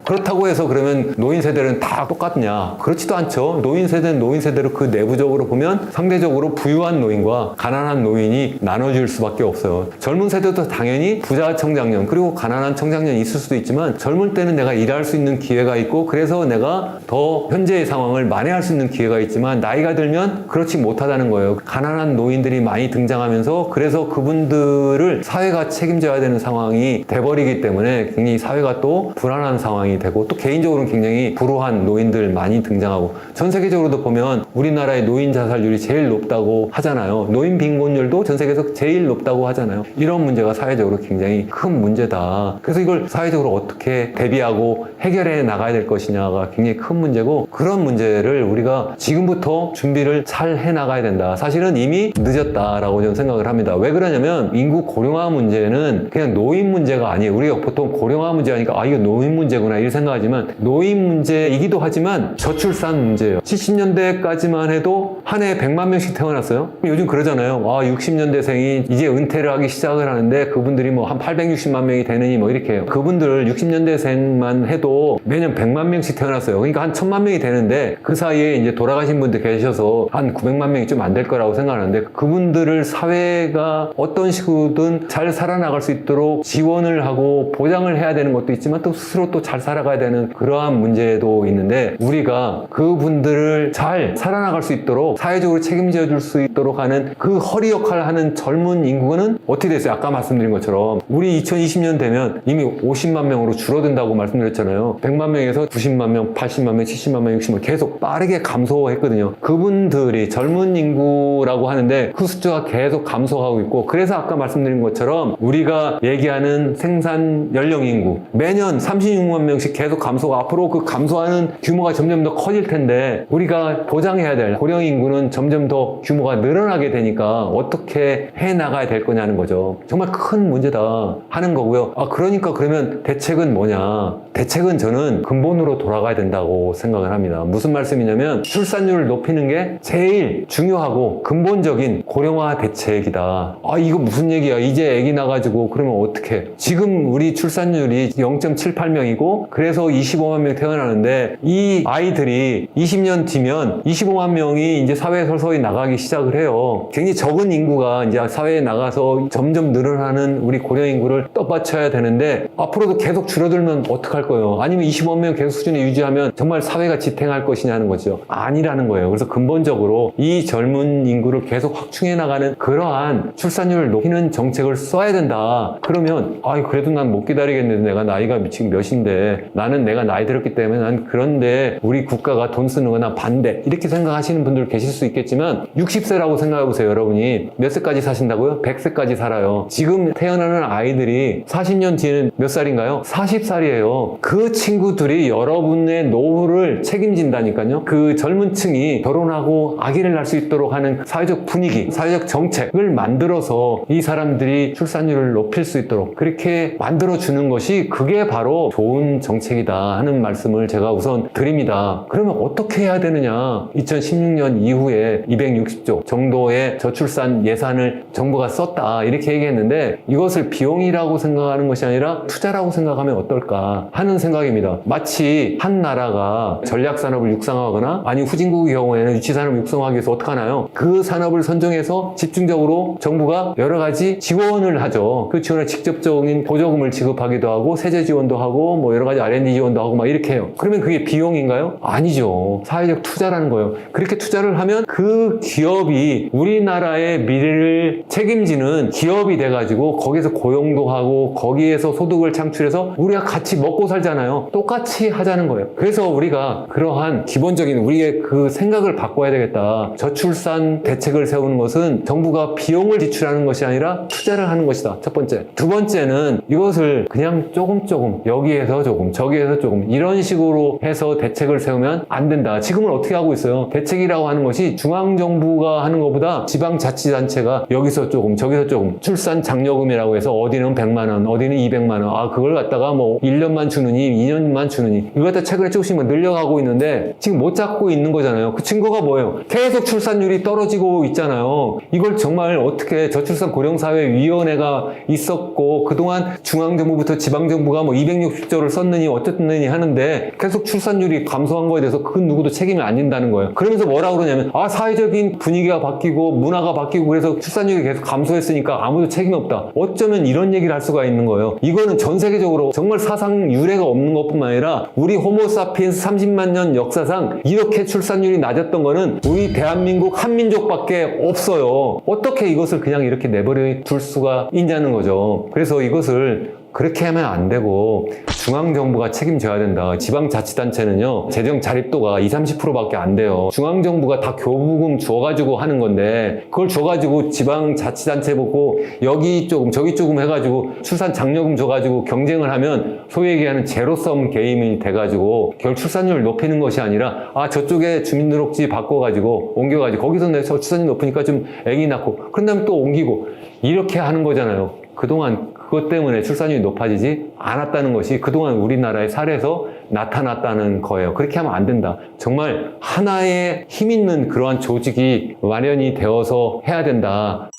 그렇다고 해서 그러면 노인 세대는 다 똑같냐? 그렇지도 않죠. 노인 세대는 노인 세대로 그 내부적으로 보면 상대적으로 부유한 노인과 가난한 노인이 나눠질 수밖에 없어요. 젊은 세대도 당연히 부자 청장년 그리고 가난한 청장년이 있을 수도 있지만 젊을 때는 내가 일할 수 있는 기회가 있고 그래서 내가 더 현재의 상황을 만회할 수 있는 기회가 있지만 나이가 들면 그렇지 못하다는 거예요. 가난한 노인들이 많이 등장하면서 그래서 그분들을 사회가 책임져야 되는 상황이 돼버리기 때문에 굉장히 사회가 또 불안한 상황이 되고 또 개인적으로는 굉장히 불우한 노인들 많이 등장하고 전 세계적으로도 보면 우리나라의 노인 자살률이 제일 높다고 하잖아요. 노인 빈곤율도 전 세계에서 제일 높다고 하잖아요. 이런 문제가 사회적으로 굉장히 큰 문제다. 그래서 이걸 사회적으로 어떻게 대비하고 해결해 나가야 될 것이냐가 굉장히 큰 문제고 그런 문제를 우리가 지금부터 준비를 잘 해 나가야 된다. 사실은 이미 늦었다라고 저는 생각을 합니다. 왜 그러냐면 인구 고령화 문제는 그냥 노인 문제가 아니에요. 우리가 보통 고령화 문제 하니까 이거 노인 문제구나 이렇게 생각하지만 노인 문제이기도 하지만 저출산 문제예요. 70년대까지만 해도 한 해에 100만 명씩 태어났어요. 요즘 그러잖아요. 60년대생이 이제 은퇴를 하기 시작을 하는데 그분들이 뭐 한 860만 명이 되느니 뭐 이렇게 해요. 그분들 60년대생만 해도 매년 100만 명씩 태어났어요. 그러니까 한 1000만 명이 되는데 그 사이에 이제 돌아가신 분들 계셔서 한 900만 명이 좀 안 될 거라고 생각하는데 그분들을 사회가 어떤 식으로든 잘 살아나갈 수 있도록 지원을 하고 보장을 해야 되는 것도 있지만 또 스스로 또 잘 살아가야 되는 그러한 문제도 있는데 우리가 그분들을 잘 살아나갈 수 있도록 사회적으로 책임져 줄 수 있도록 하는 그 허리 역할을 하는 젊은 인구는 어떻게 됐어요? 아까 말씀드린 것처럼 우리 2020년 되면 이미 50만 명으로 줄어든다고 말씀드렸잖아요. 100만 명에서 90만 명, 80만 명, 70만 명, 60만 명 계속 빠르게 감소했거든요. 그분들이 젊은 인구라고 하는데 그 숫자가 계속 감소하고 있고 그래서 아까 말씀드린 것처럼 우리가 얘기하는 생산 연령 인구 매년 36만 명씩 계속 감소가 앞으로 그 감소하는 규모가 점점 더 커질 텐데 우리가 보장해야 될 고령 인구는 점점 더 규모가 늘어나게 되니까 어떻게 해 나가야 될 거냐는 거죠. 정말 큰 문제다 하는 거고요. 그러니까 그러면 대책은 뭐냐? 대책은 저는 근본으로 돌아가야 된다고 생각을 합니다. 무슨 말씀이냐면 출산율을 높이는 게 제일 중요하고 근본적인 고령화 대책이다. 이거 무슨 얘기야? 이제 아기 나가지고 그러면 어떡해? 지금 우리 출산율이 0.78명이고 그래서 25만 명 태어나는데 이 아이들이 20년 뒤면 25만 명이 이제 사회에 서서히 나가기 시작을 해요. 굉장히 적은 인구가 이제 사회에 나가서 점점 늘어나는 우리 고령 인구를 떠받쳐야 되는데 앞으로도 계속 줄어들면 어떡할 거예요? 아니면 25만 명 계속 수준에 유지하면 정말 사회가 지탱할 것이냐는 거죠. 아니라는 거예요. 그래서 근본적으로 이 젊은 인구를 계속 확충해 나가는 그러한 출산율을 높이는 정책을 써야 된다. 그러면 그래도 난 못 기다리겠는데 내가 나이가 지금 몇인데 나는 내가 나이 들었기 때문에 난 그런데 우리 국가가 돈 쓰는 거나 반대 이렇게 생각하시는 분들 계실 수 있겠지만 60세라고 생각해 보세요. 여러분이 몇 세까지 사신다고요? 100세까지 살아요. 지금 태어나는 아이들이 40년 뒤에는 몇 살인가요? 40살이에요. 그 친구들이 여러분의 노후를 책임진다니까요. 그 젊은 층이 결혼하고 아기를 낳을 수 있도록 하는 사회적 분위기, 사회적 정책을 만들어서 이 사람들이 출산율을 높일 수 있도록 그렇게 만들어주는 것이 그게 바로 좋은 정책이다 하는 말씀을 제가 우선 드립니다. 그러면 어떻게 해야 되느냐? 2016년 이후에 260조 정도의 저출산 예산을 정부가 썼다 이렇게 얘기했는데 이것을 비용이라고 생각하는 것이 아니라 투자라고 생각하면 어떨까 하는 생각입니다. 마치 한 나라가 전략산업을 육성하거나 아니 후진국의 경우에는 유치산업을 육성하기 위해서 어떻게 하나요? 그 산업을 선정해서 집중적으로 정부가 여러 가지 지원을 하죠. 그 지원을 직접적인 보조금을 지급하기도 하고 세제 지원도 하고 뭐 여러 가지 R&D 지원도 하고 막 이렇게 해요. 그러면 그게 비용인가요? 아니죠. 사회적 투자라는 거예요. 그렇게 투자를 하면 그 기업이 우리나라의 미래를 책임지는 기업이 돼가지고 거기서 고용도 하고 거기에서 소득을 창출해서 우리가 같이 먹고 살잖아요. 똑같이 하자는 거예요. 그래서 우리가 그러한 기본적인 우리의 그 생각을 바꿔야 되겠다. 저출산 대책을 세우는 것은 정부가 비용을 지출하는 것이 아니라 투자를 하는 것이다. 첫 번째. 두 번째는 이것을 그냥 조금 여기에서 조금 저기에서 조금 이런 식으로 해서 대책을 세우면 안 된다. 지금은 어떻게 하고 있어요? 대책이라고 하는 것이 중앙정부가 하는 것보다 지방자치단체가 여기서 조금 저기서 조금 출산 장려금이라고 해서 어디는 100만 원 어디는 200만 원 그걸 갖다가 뭐 1년만 주느니 2년만 주느니 이거 갖다 최근에 조금씩 늘려가고 있는데 지금 못 잡고 있는 거잖아요. 그 증거가 뭐예요? 계속 출산율이 떨어지고 있잖아요. 이걸 정말 어떻게 저출산 고령사회위원회가 있었고 그동안 중앙정부부터 지방정부가 뭐 260조를 썼느니 어쨌느니 하는데 계속 출산율이 감소한 거에 대해서 그 누구도 책임을 안 진다는 거예요. 그러면서 뭐라 그러냐면 사회적인 분위기가 바뀌고 문화가 바뀌고 그래서 출산율이 계속 감소했으니까 아무도 책임이 없다. 어쩌면 이런 얘기를 할 수가 있는 거예요. 이거는 전 세계적으로 정말 사상 유례가 없는 것뿐만 아니라 우리 호모사피엔스 30만 년 역사상 이렇게 출산율이 낮았던 거는 우리 대한민국 한민족밖에 없어요. 어떻게 이것을 그냥 이렇게 내버려 둘 수가 있냐는 거죠. 그래서 이것을 그렇게 하면 안 되고 중앙정부가 책임져야 된다. 지방자치단체는요 재정 자립도가 20-30%밖에 안 돼요. 중앙정부가 다 교부금 줘가지고 하는 건데 그걸 줘가지고 지방자치단체 보고 여기 조금 저기 조금 해가지고 출산 장려금 줘가지고 경쟁을 하면 소위 얘기하는 제로섬 게임이 돼가지고 결국 출산율을 높이는 것이 아니라 저쪽에 주민등록지 바꿔가지고 옮겨가지고 거기서 내 출산율 높으니까 좀 애기 낳고 그런 다음에 또 옮기고 이렇게 하는 거잖아요. 그동안 그것 때문에 출산율이 높아지지 않았다는 것이 그동안 우리나라의 사례에서 나타났다는 거예요. 그렇게 하면 안 된다. 정말 하나의 힘 있는 그러한 조직이 마련이 되어서 해야 된다.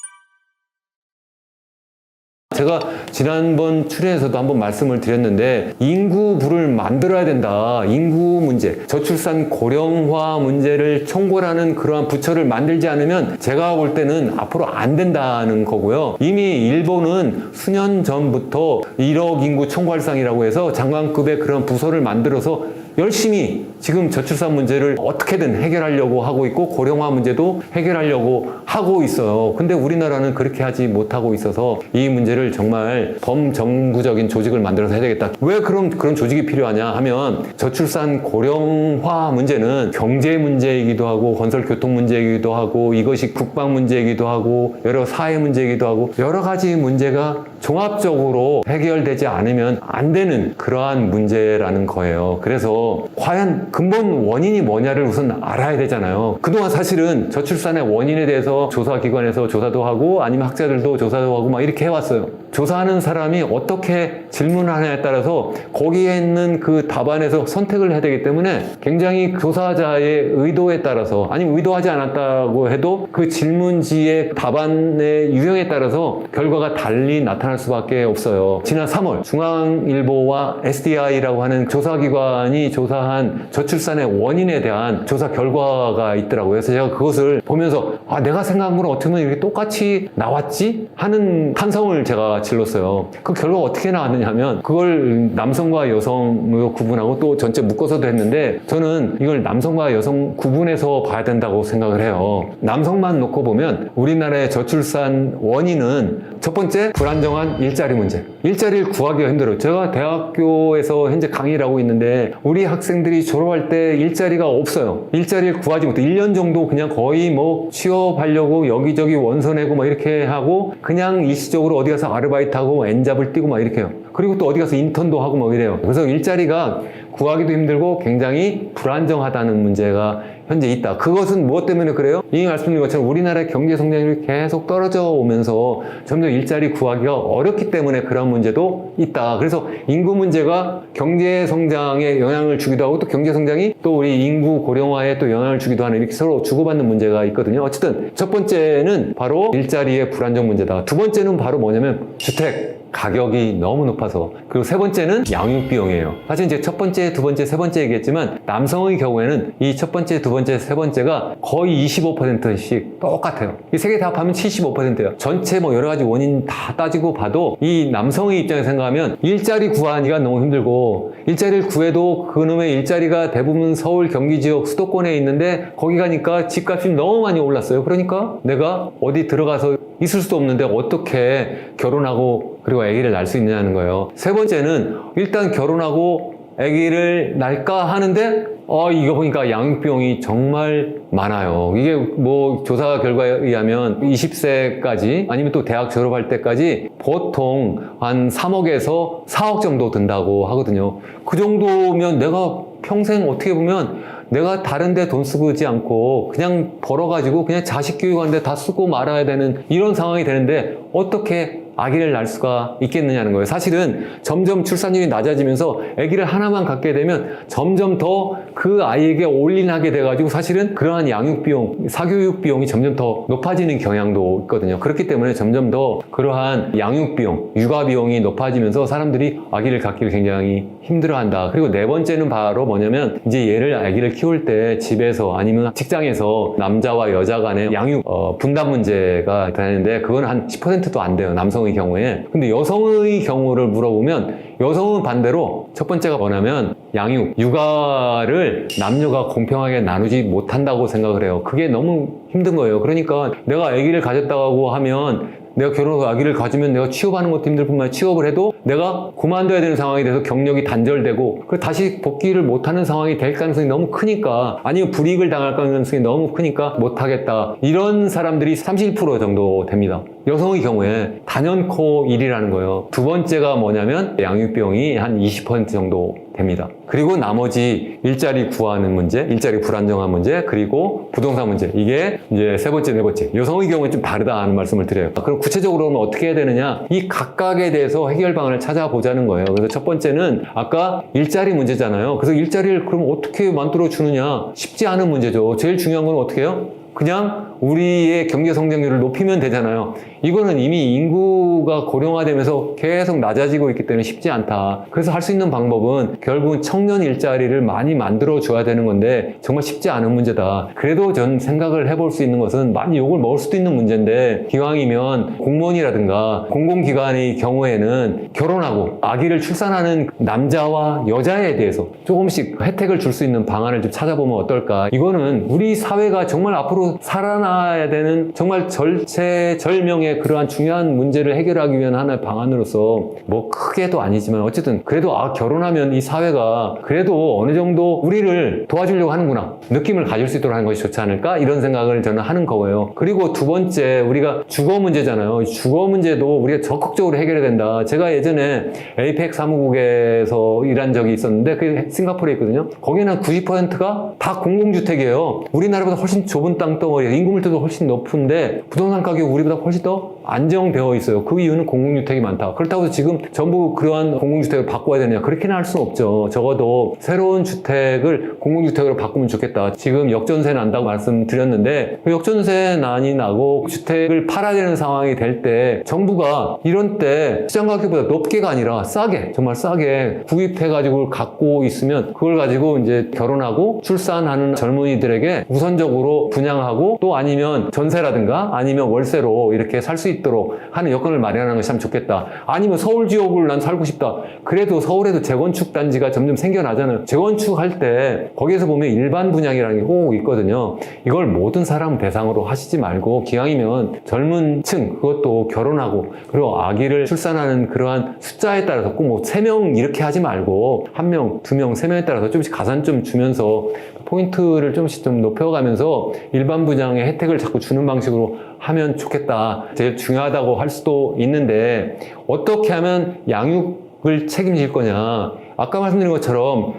제가 지난번 출연에서도 한번 말씀을 드렸는데 인구부를 만들어야 된다. 인구 문제, 저출산 고령화 문제를 총괄하는 그러한 부처를 만들지 않으면 제가 볼 때는 앞으로 안 된다는 거고요. 이미 일본은 수년 전부터 1억 인구 총괄상이라고 해서 장관급의 그런 부서를 만들어서 열심히 지금 저출산 문제를 어떻게든 해결하려고 하고 있고 고령화 문제도 해결하려고 하고 있어요. 근데 우리나라는 그렇게 하지 못하고 있어서 이 문제를 정말 범정부적인 조직을 만들어서 해야 되겠다. 왜 그런 조직이 필요하냐 하면 저출산 고령화 문제는 경제 문제이기도 하고 건설 교통 문제이기도 하고 이것이 국방 문제이기도 하고 여러 사회 문제이기도 하고 여러 가지 문제가 종합적으로 해결되지 않으면 안 되는 그러한 문제라는 거예요. 그래서 과연 근본 원인이 뭐냐를 우선 알아야 되잖아요. 그동안 사실은 저출산의 원인에 대해서 조사기관에서 조사도 하고 아니면 학자들도 조사도 하고 막 이렇게 해왔어요. 조사하는 사람이 어떻게 질문하냐에 따라서 거기에 있는 그 답안에서 선택을 해야 되기 때문에 굉장히 조사자의 의도에 따라서 아니면 의도하지 않았다고 해도 그 질문지의 답안의 유형에 따라서 결과가 달리 나타날 수밖에 없어요. 지난 3월 중앙일보와 SDI라고 하는 조사기관이 조사한 저출산의 원인에 대한 조사 결과가 있더라고요. 그래서 제가 그것을 보면서 내가 생각한 거랑 어떻게 보면 이렇게 똑같이 나왔지? 하는 탄성을 제가 질렀어요. 그 결과가 어떻게 나왔느냐 하면 그걸 남성과 여성으로 구분하고 또 전체 묶어서도 했는데 저는 이걸 남성과 여성 구분해서 봐야 된다고 생각을 해요. 남성만 놓고 보면 우리나라의 저출산 원인은 첫 번째 불안정한 일자리 문제. 일자리를 구하기가 힘들어요. 제가 대학교에서 현재 강의를 하고 있는데 우리 학생들이 졸업할 때 일자리가 없어요. 일자리를 구하지 못해. 1년 정도 그냥 거의 뭐 취업하려고 여기저기 원서 내고 막 이렇게 하고 그냥 일시적으로 어디 가서 아르바이트하고 엔잡을 뛰고 막 이렇게 해요. 그리고 또 어디 가서 인턴도 하고 막 이래요. 그래서 일자리가 구하기도 힘들고 굉장히 불안정하다는 문제가 현재 있다. 그것은 무엇 때문에 그래요? 이미 말씀드린 것처럼 우리나라의 경제 성장률이 계속 떨어져 오면서 점점 일자리 구하기가 어렵기 때문에 그런 문제도 있다. 그래서 인구 문제가 경제 성장에 영향을 주기도 하고 또 경제 성장이 또 우리 인구 고령화에 또 영향을 주기도 하는 이렇게 서로 주고받는 문제가 있거든요. 어쨌든 첫 번째는 바로 일자리의 불안정 문제다. 두 번째는 바로 뭐냐면 주택. 가격이 너무 높아서. 그리고 세 번째는 양육 비용이에요. 사실 이제 첫 번째, 두 번째, 세 번째 얘기했지만 남성의 경우에는 이 첫 번째, 두 번째, 세 번째가 거의 25%씩 똑같아요. 이 세 개 다 합하면 75%예요. 전체 뭐 여러 가지 원인 다 따지고 봐도 이 남성의 입장에서 생각하면 일자리 구하기가 너무 힘들고, 일자리를 구해도 그놈의 일자리가 대부분 서울, 경기 지역, 수도권에 있는데 거기 가니까 집값이 너무 많이 올랐어요. 그러니까 내가 어디 들어가서 있을 수도 없는데 어떻게 결혼하고 그리고 아기를 낳을 수 있느냐는 거예요. 세 번째는 일단 결혼하고 아기를 낳을까 하는데 이거 보니까 양육비용이 정말 많아요. 이게 뭐 조사 결과에 의하면 20세까지 아니면 또 대학 졸업할 때까지 보통 한 3억에서 4억 정도 든다고 하거든요. 그 정도면 내가 평생 어떻게 보면 내가 다른 데 돈 쓰지 않고 그냥 벌어가지고 그냥 자식 교육하는데 다 쓰고 말아야 되는 이런 상황이 되는데 어떻게 아기를 낳을 수가 있겠느냐는 거예요. 사실은 점점 출산율이 낮아지면서 아기를 하나만 갖게 되면 점점 더 그 아이에게 올인하게 돼가지고 사실은 그러한 양육비용, 사교육비용이 점점 더 높아지는 경향도 있거든요. 그렇기 때문에 점점 더 그러한 양육비용, 육아비용이 높아지면서 사람들이 아기를 갖기를 굉장히 힘들어한다. 그리고 네 번째는 바로 뭐냐면 이제 얘를 아기를 키울 때 집에서 아니면 직장에서 남자와 여자 간의 양육 분담 문제가 되는데 그건 한 10%도 안 돼요. 남성의 경우에. 근데 여성의 경우를 물어보면 여성은 반대로 첫 번째가 뭐냐면 양육, 육아를 남녀가 공평하게 나누지 못한다고 생각을 해요. 그게 너무 힘든 거예요. 그러니까 내가 아기를 가졌다고 하면 내가 결혼해서 아기를 가지면 내가 취업하는 것도 힘들 뿐만 아니라 취업을 해도 내가 그만둬야 되는 상황이 돼서 경력이 단절되고 다시 복귀를 못하는 상황이 될 가능성이 너무 크니까, 아니면 불이익을 당할 가능성이 너무 크니까 못하겠다. 이런 사람들이 31% 정도 됩니다. 여성의 경우에 단연코 1위라는 거예요. 두 번째가 뭐냐면 양육비용이 한 20% 정도 됩니다. 그리고 나머지 일자리 구하는 문제, 일자리 불안정한 문제, 그리고 부동산 문제. 이게 이제 세 번째, 네 번째. 여성의 경우에 좀 다르다 하는 말씀을 드려요. 그럼 구체적으로는 어떻게 해야 되느냐? 이 각각에 대해서 해결 방안을 찾아보자는 거예요. 그래서 첫 번째는 아까 일자리 문제잖아요. 그래서 일자리를 그럼 어떻게 만들어 주느냐? 쉽지 않은 문제죠. 제일 중요한 건 어떻게 해요? 그냥 우리의 경제 성장률을 높이면 되잖아요. 이거는 이미 인구가 고령화되면서 계속 낮아지고 있기 때문에 쉽지 않다. 그래서 할 수 있는 방법은 결국은 청년 일자리를 많이 만들어 줘야 되는 건데 정말 쉽지 않은 문제다. 그래도 전 생각을 해볼 수 있는 것은 많이 욕을 먹을 수도 있는 문제인데, 기왕이면 공무원이라든가 공공기관의 경우에는 결혼하고 아기를 출산하는 남자와 여자에 대해서 조금씩 혜택을 줄 수 있는 방안을 좀 찾아보면 어떨까. 이거는 우리 사회가 정말 앞으로 살아나야 되는 정말 절체절명의 그러한 중요한 문제를 해결하기 위한 하나의 방안으로서 뭐 크게도 아니지만 어쨌든 그래도 결혼하면 이 사회가 그래도 어느 정도 우리를 도와주려고 하는구나 느낌을 가질 수 있도록 하는 것이 좋지 않을까, 이런 생각을 저는 하는 거예요. 그리고 두 번째, 우리가 주거 문제잖아요. 주거 문제도 우리가 적극적으로 해결해야 된다. 제가 예전에 에이펙 사무국에서 일한 적이 있었는데 그게 싱가포르에 있거든요. 거기는 90%가 다 공공주택이에요. 우리나라보다 훨씬 좁은 땅덩어리, 인구 밀도도 훨씬 높은데 부동산 가격이 우리보다 훨씬 더 안정되어 있어요. 그 이유는 공공주택이 많다. 그렇다고 해서 지금 전부 그러한 공공주택을 바꿔야 되느냐? 그렇게는 할 수는 없죠. 적어도 새로운 주택을 공공주택으로 바꾸면 좋겠다. 지금 역전세 난다고 말씀드렸는데 그 역전세 난이 나고 주택을 팔아야 되는 상황이 될 때 정부가 이런 때 시장 가격보다 높게가 아니라 싸게, 정말 싸게 구입해가지고 갖고 있으면 그걸 가지고 이제 결혼하고 출산하는 젊은이들에게 우선적으로 분양하고 또 아니면 전세라든가 아니면 월세로 이렇게 살 수 있도록 하는 여건을 마련하는 것이 참 좋겠다. 아니면 서울 지역을 난 살고 싶다. 그래도 서울에도 재건축 단지가 점점 생겨나잖아요. 재건축할 때 거기에서 보면 일반 분양이라는 게 꼭 있거든요. 이걸 모든 사람 대상으로 하시지 말고 기왕이면 젊은 층, 그것도 결혼하고 그리고 아기를 출산하는 그러한 숫자에 따라서 꼭 뭐 3명 이렇게 하지 말고 1명, 2명, 3명에 따라서 조금씩 가산 좀 주면서 포인트를 조금씩 좀 높여가면서 일반 분양의 혜택을 자꾸 주는 방식으로 하면 좋겠다. 제일 중요하다고 할 수도 있는데 어떻게 하면 양육을 책임질 거냐. 아까 말씀드린 것처럼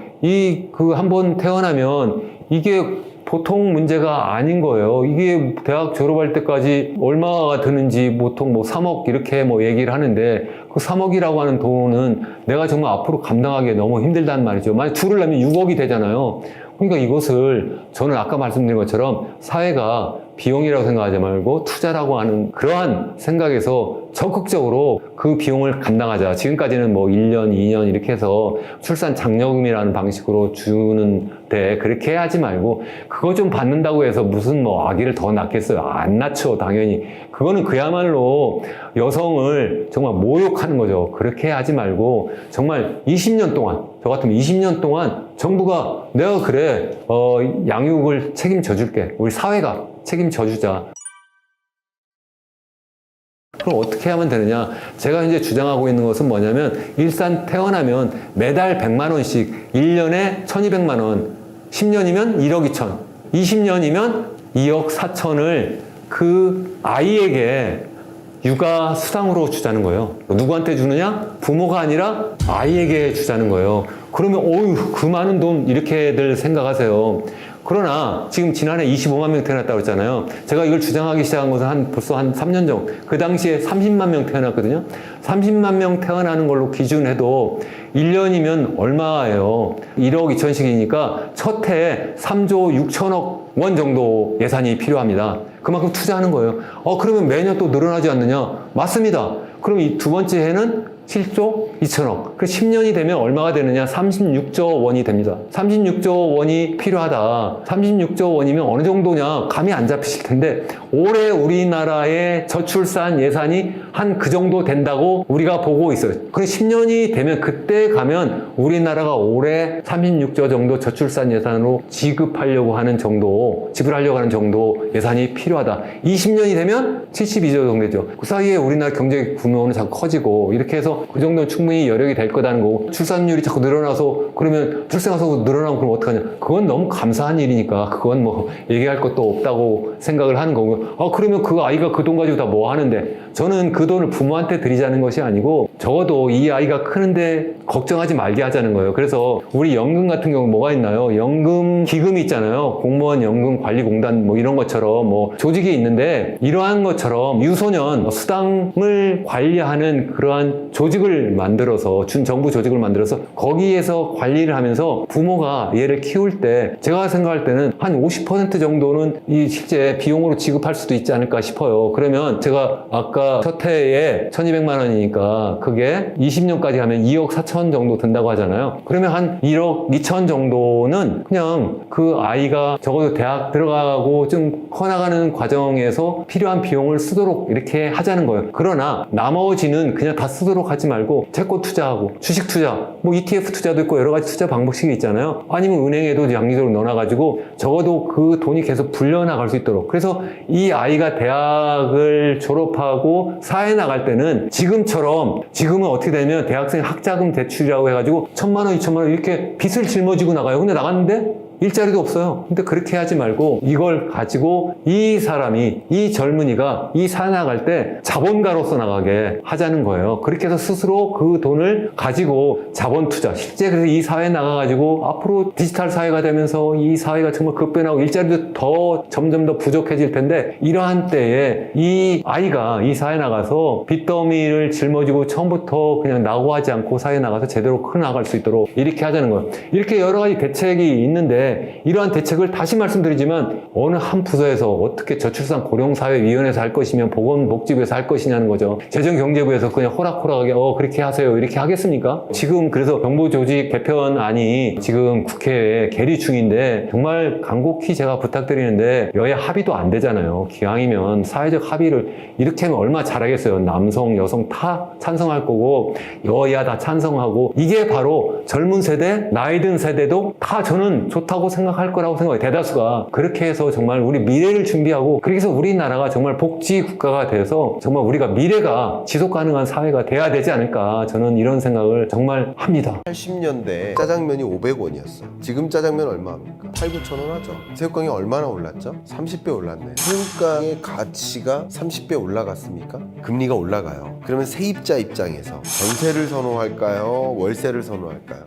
한번 태어나면 이게 보통 문제가 아닌 거예요. 이게 대학 졸업할 때까지 얼마가 드는지 보통 3억 이렇게 얘기를 하는데 그 3억이라고 하는 돈은 내가 정말 앞으로 감당하기 너무 힘들단 말이죠. 만약 둘을 낳으면 6억이 되잖아요. 그러니까 이것을 저는 아까 말씀드린 것처럼 사회가 비용이라고 생각하지 말고 투자라고 하는 그러한 생각에서 적극적으로 그 비용을 감당하자. 지금까지는 뭐 1년, 2년 이렇게 해서 출산 장려금이라는 방식으로 주는데 그렇게 하지 말고 그거 좀 받는다고 해서 무슨 뭐 아기를 더 낳겠어요? 안 낳죠, 당연히. 그거는 그야말로 여성을 정말 모욕하는 거죠. 그렇게 하지 말고 정말 20년 동안, 저 같으면 20년 동안 정부가 내가 그래, 양육을 책임져 줄게. 우리 사회가 책임져 주자. 그럼 어떻게 하면 되느냐? 제가 이제 주장하고 있는 것은 뭐냐면 일단 태어나면 매달 100만 원씩 1년에 1200만 원, 10년이면 1억 2천, 20년이면 2억 4천을 그 아이에게 육아 수당으로 주자는 거예요. 누구한테 주느냐? 부모가 아니라 아이에게 주자는 거예요. 그러면 어휴 그 많은 돈 이렇게들 생각하세요. 그러나 지금 지난해 25만 명 태어났다고 했잖아요. 제가 이걸 주장하기 시작한 것은 벌써 한 3년 전. 그 당시에 30만 명 태어났거든요. 30만 명 태어나는 걸로 기준해도 1년이면 얼마예요? 1억 2천씩이니까 첫 해에 3조 6천억 원 정도 예산이 필요합니다. 그만큼 투자하는 거예요. 그러면 매년 또 늘어나지 않느냐? 맞습니다. 그럼 이 두 번째 해는 7조 2천억. 그 10년이 되면 얼마가 되느냐? 36조 원이 됩니다. 36조 원이 필요하다. 36조 원이면 어느 정도냐? 감이 안 잡히실 텐데 올해 우리나라의 저출산 예산이 한 그 정도 된다고 우리가 보고 있어요. 그럼 10년이 되면 그때 가면 우리나라가 올해 36조 정도 저출산 예산으로 지급하려고 하는 정도 예산이 필요하다. 20년이 되면 72조 정도 되죠. 그 사이에 우리나라 경제 규모는 자꾸 커지고 이렇게 해서 그 정도는 충분히 여력이 될 거다는 거고 출산율이 자꾸 늘어나서 그러면 출생아서 늘어나면 그럼 어떡하냐. 그건 너무 감사한 일이니까 그건 뭐 얘기할 것도 없다고 생각을 하는 거고요. 그러면 그 아이가 그 돈 가지고 다 뭐 하는데 저는 그 돈을 부모한테 드리자는 것이 아니고 적어도 이 아이가 크는데 걱정하지 말게 하자는 거예요. 그래서 우리 연금 같은 경우 뭐가 있나요? 연금 기금이 있잖아요. 공무원 연금 관리공단 뭐 이런 것처럼 뭐 조직이 있는데 이러한 것처럼 유소년 수당을 관리하는 그러한 조직을 만들어서 준정부 조직을 만들어서 거기에서 관리를 하면서 부모가 얘를 키울 때 제가 생각할 때는 한 50% 정도는 이 실제 비용으로 지급할 수도 있지 않을까 싶어요. 그러면 제가 아까 첫 해에 1200만 원이니까 그게 20년까지 하면 2억 4천 정도 든다고 하잖아요. 그러면 한 1억 2천 정도는 그냥 그 아이가 적어도 대학 들어가고 좀 커나가는 과정에서 필요한 비용을 쓰도록 이렇게 하자는 거예요. 그러나 나머지는 그냥 다 쓰도록 하지 말고 채권 투자하고 주식 투자, 뭐 ETF 투자도 있고 여러 가지 투자 방법식이 있잖아요. 아니면 은행에도 장기적으로 넣어놔가지고 적어도 그 돈이 계속 불려나갈 수 있도록. 그래서 이 아이가 대학을 졸업하고 사회 나갈 때는 지금은 어떻게 되면 대학생 학자금 대출이라고 해가지고 1,000만 원, 2,000만 원 이렇게 빚을 짊어지고 나가요. 근데 나갔는데 일자리도 없어요. 근데 그렇게 하지 말고 이걸 가지고 이 젊은이가 이 사회 나갈 때 자본가로서 나가게 하자는 거예요. 그렇게 해서 스스로 그 돈을 가지고 자본 투자. 실제 그래서 이 사회에 나가가지고 앞으로 디지털 사회가 되면서 이 사회가 정말 급변하고 일자리도 더 점점 더 부족해질 텐데 이러한 때에 이 아이가 이 사회에 나가서 빚더미를 짊어지고 처음부터 그냥 낙오하지 않고 사회에 나가서 제대로 커나갈 수 있도록 이렇게 하자는 거예요. 이렇게 여러 가지 대책이 있는데 이러한 대책을 다시 말씀드리지만 어느 한 부서에서 어떻게 저출산 고령사회위원회에서 할 것이면 보건복지부에서 할 것이냐는 거죠. 재정경제부에서 그냥 호락호락하게 그렇게 하세요 이렇게 하겠습니까? 지금 그래서 정부조직 개편안이 지금 국회에 계류 중인데 정말 간곡히 제가 부탁드리는데 여야 합의도 안 되잖아요. 기왕이면 사회적 합의를 이렇게 하면 얼마나 잘하겠어요. 남성, 여성 다 찬성할 거고 여야 다 찬성하고 이게 바로 젊은 세대, 나이 든 세대도 다 저는 좋다고 생각할 거라고 생각해요. 대다수가. 그렇게 해서 정말 우리 미래를 준비하고 그렇게 해서 우리나라가 정말 복지 국가가 돼서 정말 우리가 미래가 지속 가능한 사회가 돼야 되지 않을까 저는 이런 생각을 정말 합니다. 80년대 짜장면이 500원이었어. 지금 짜장면 얼마입니까? 8, 9천 원 하죠. 새우깡이 얼마나 올랐죠? 30배 올랐네. 새우깡의 가치가 30배 올라갔습니까? 금리가 올라가요. 그러면 세입자 입장에서 전세를 선호할까요? 월세를 선호할까요?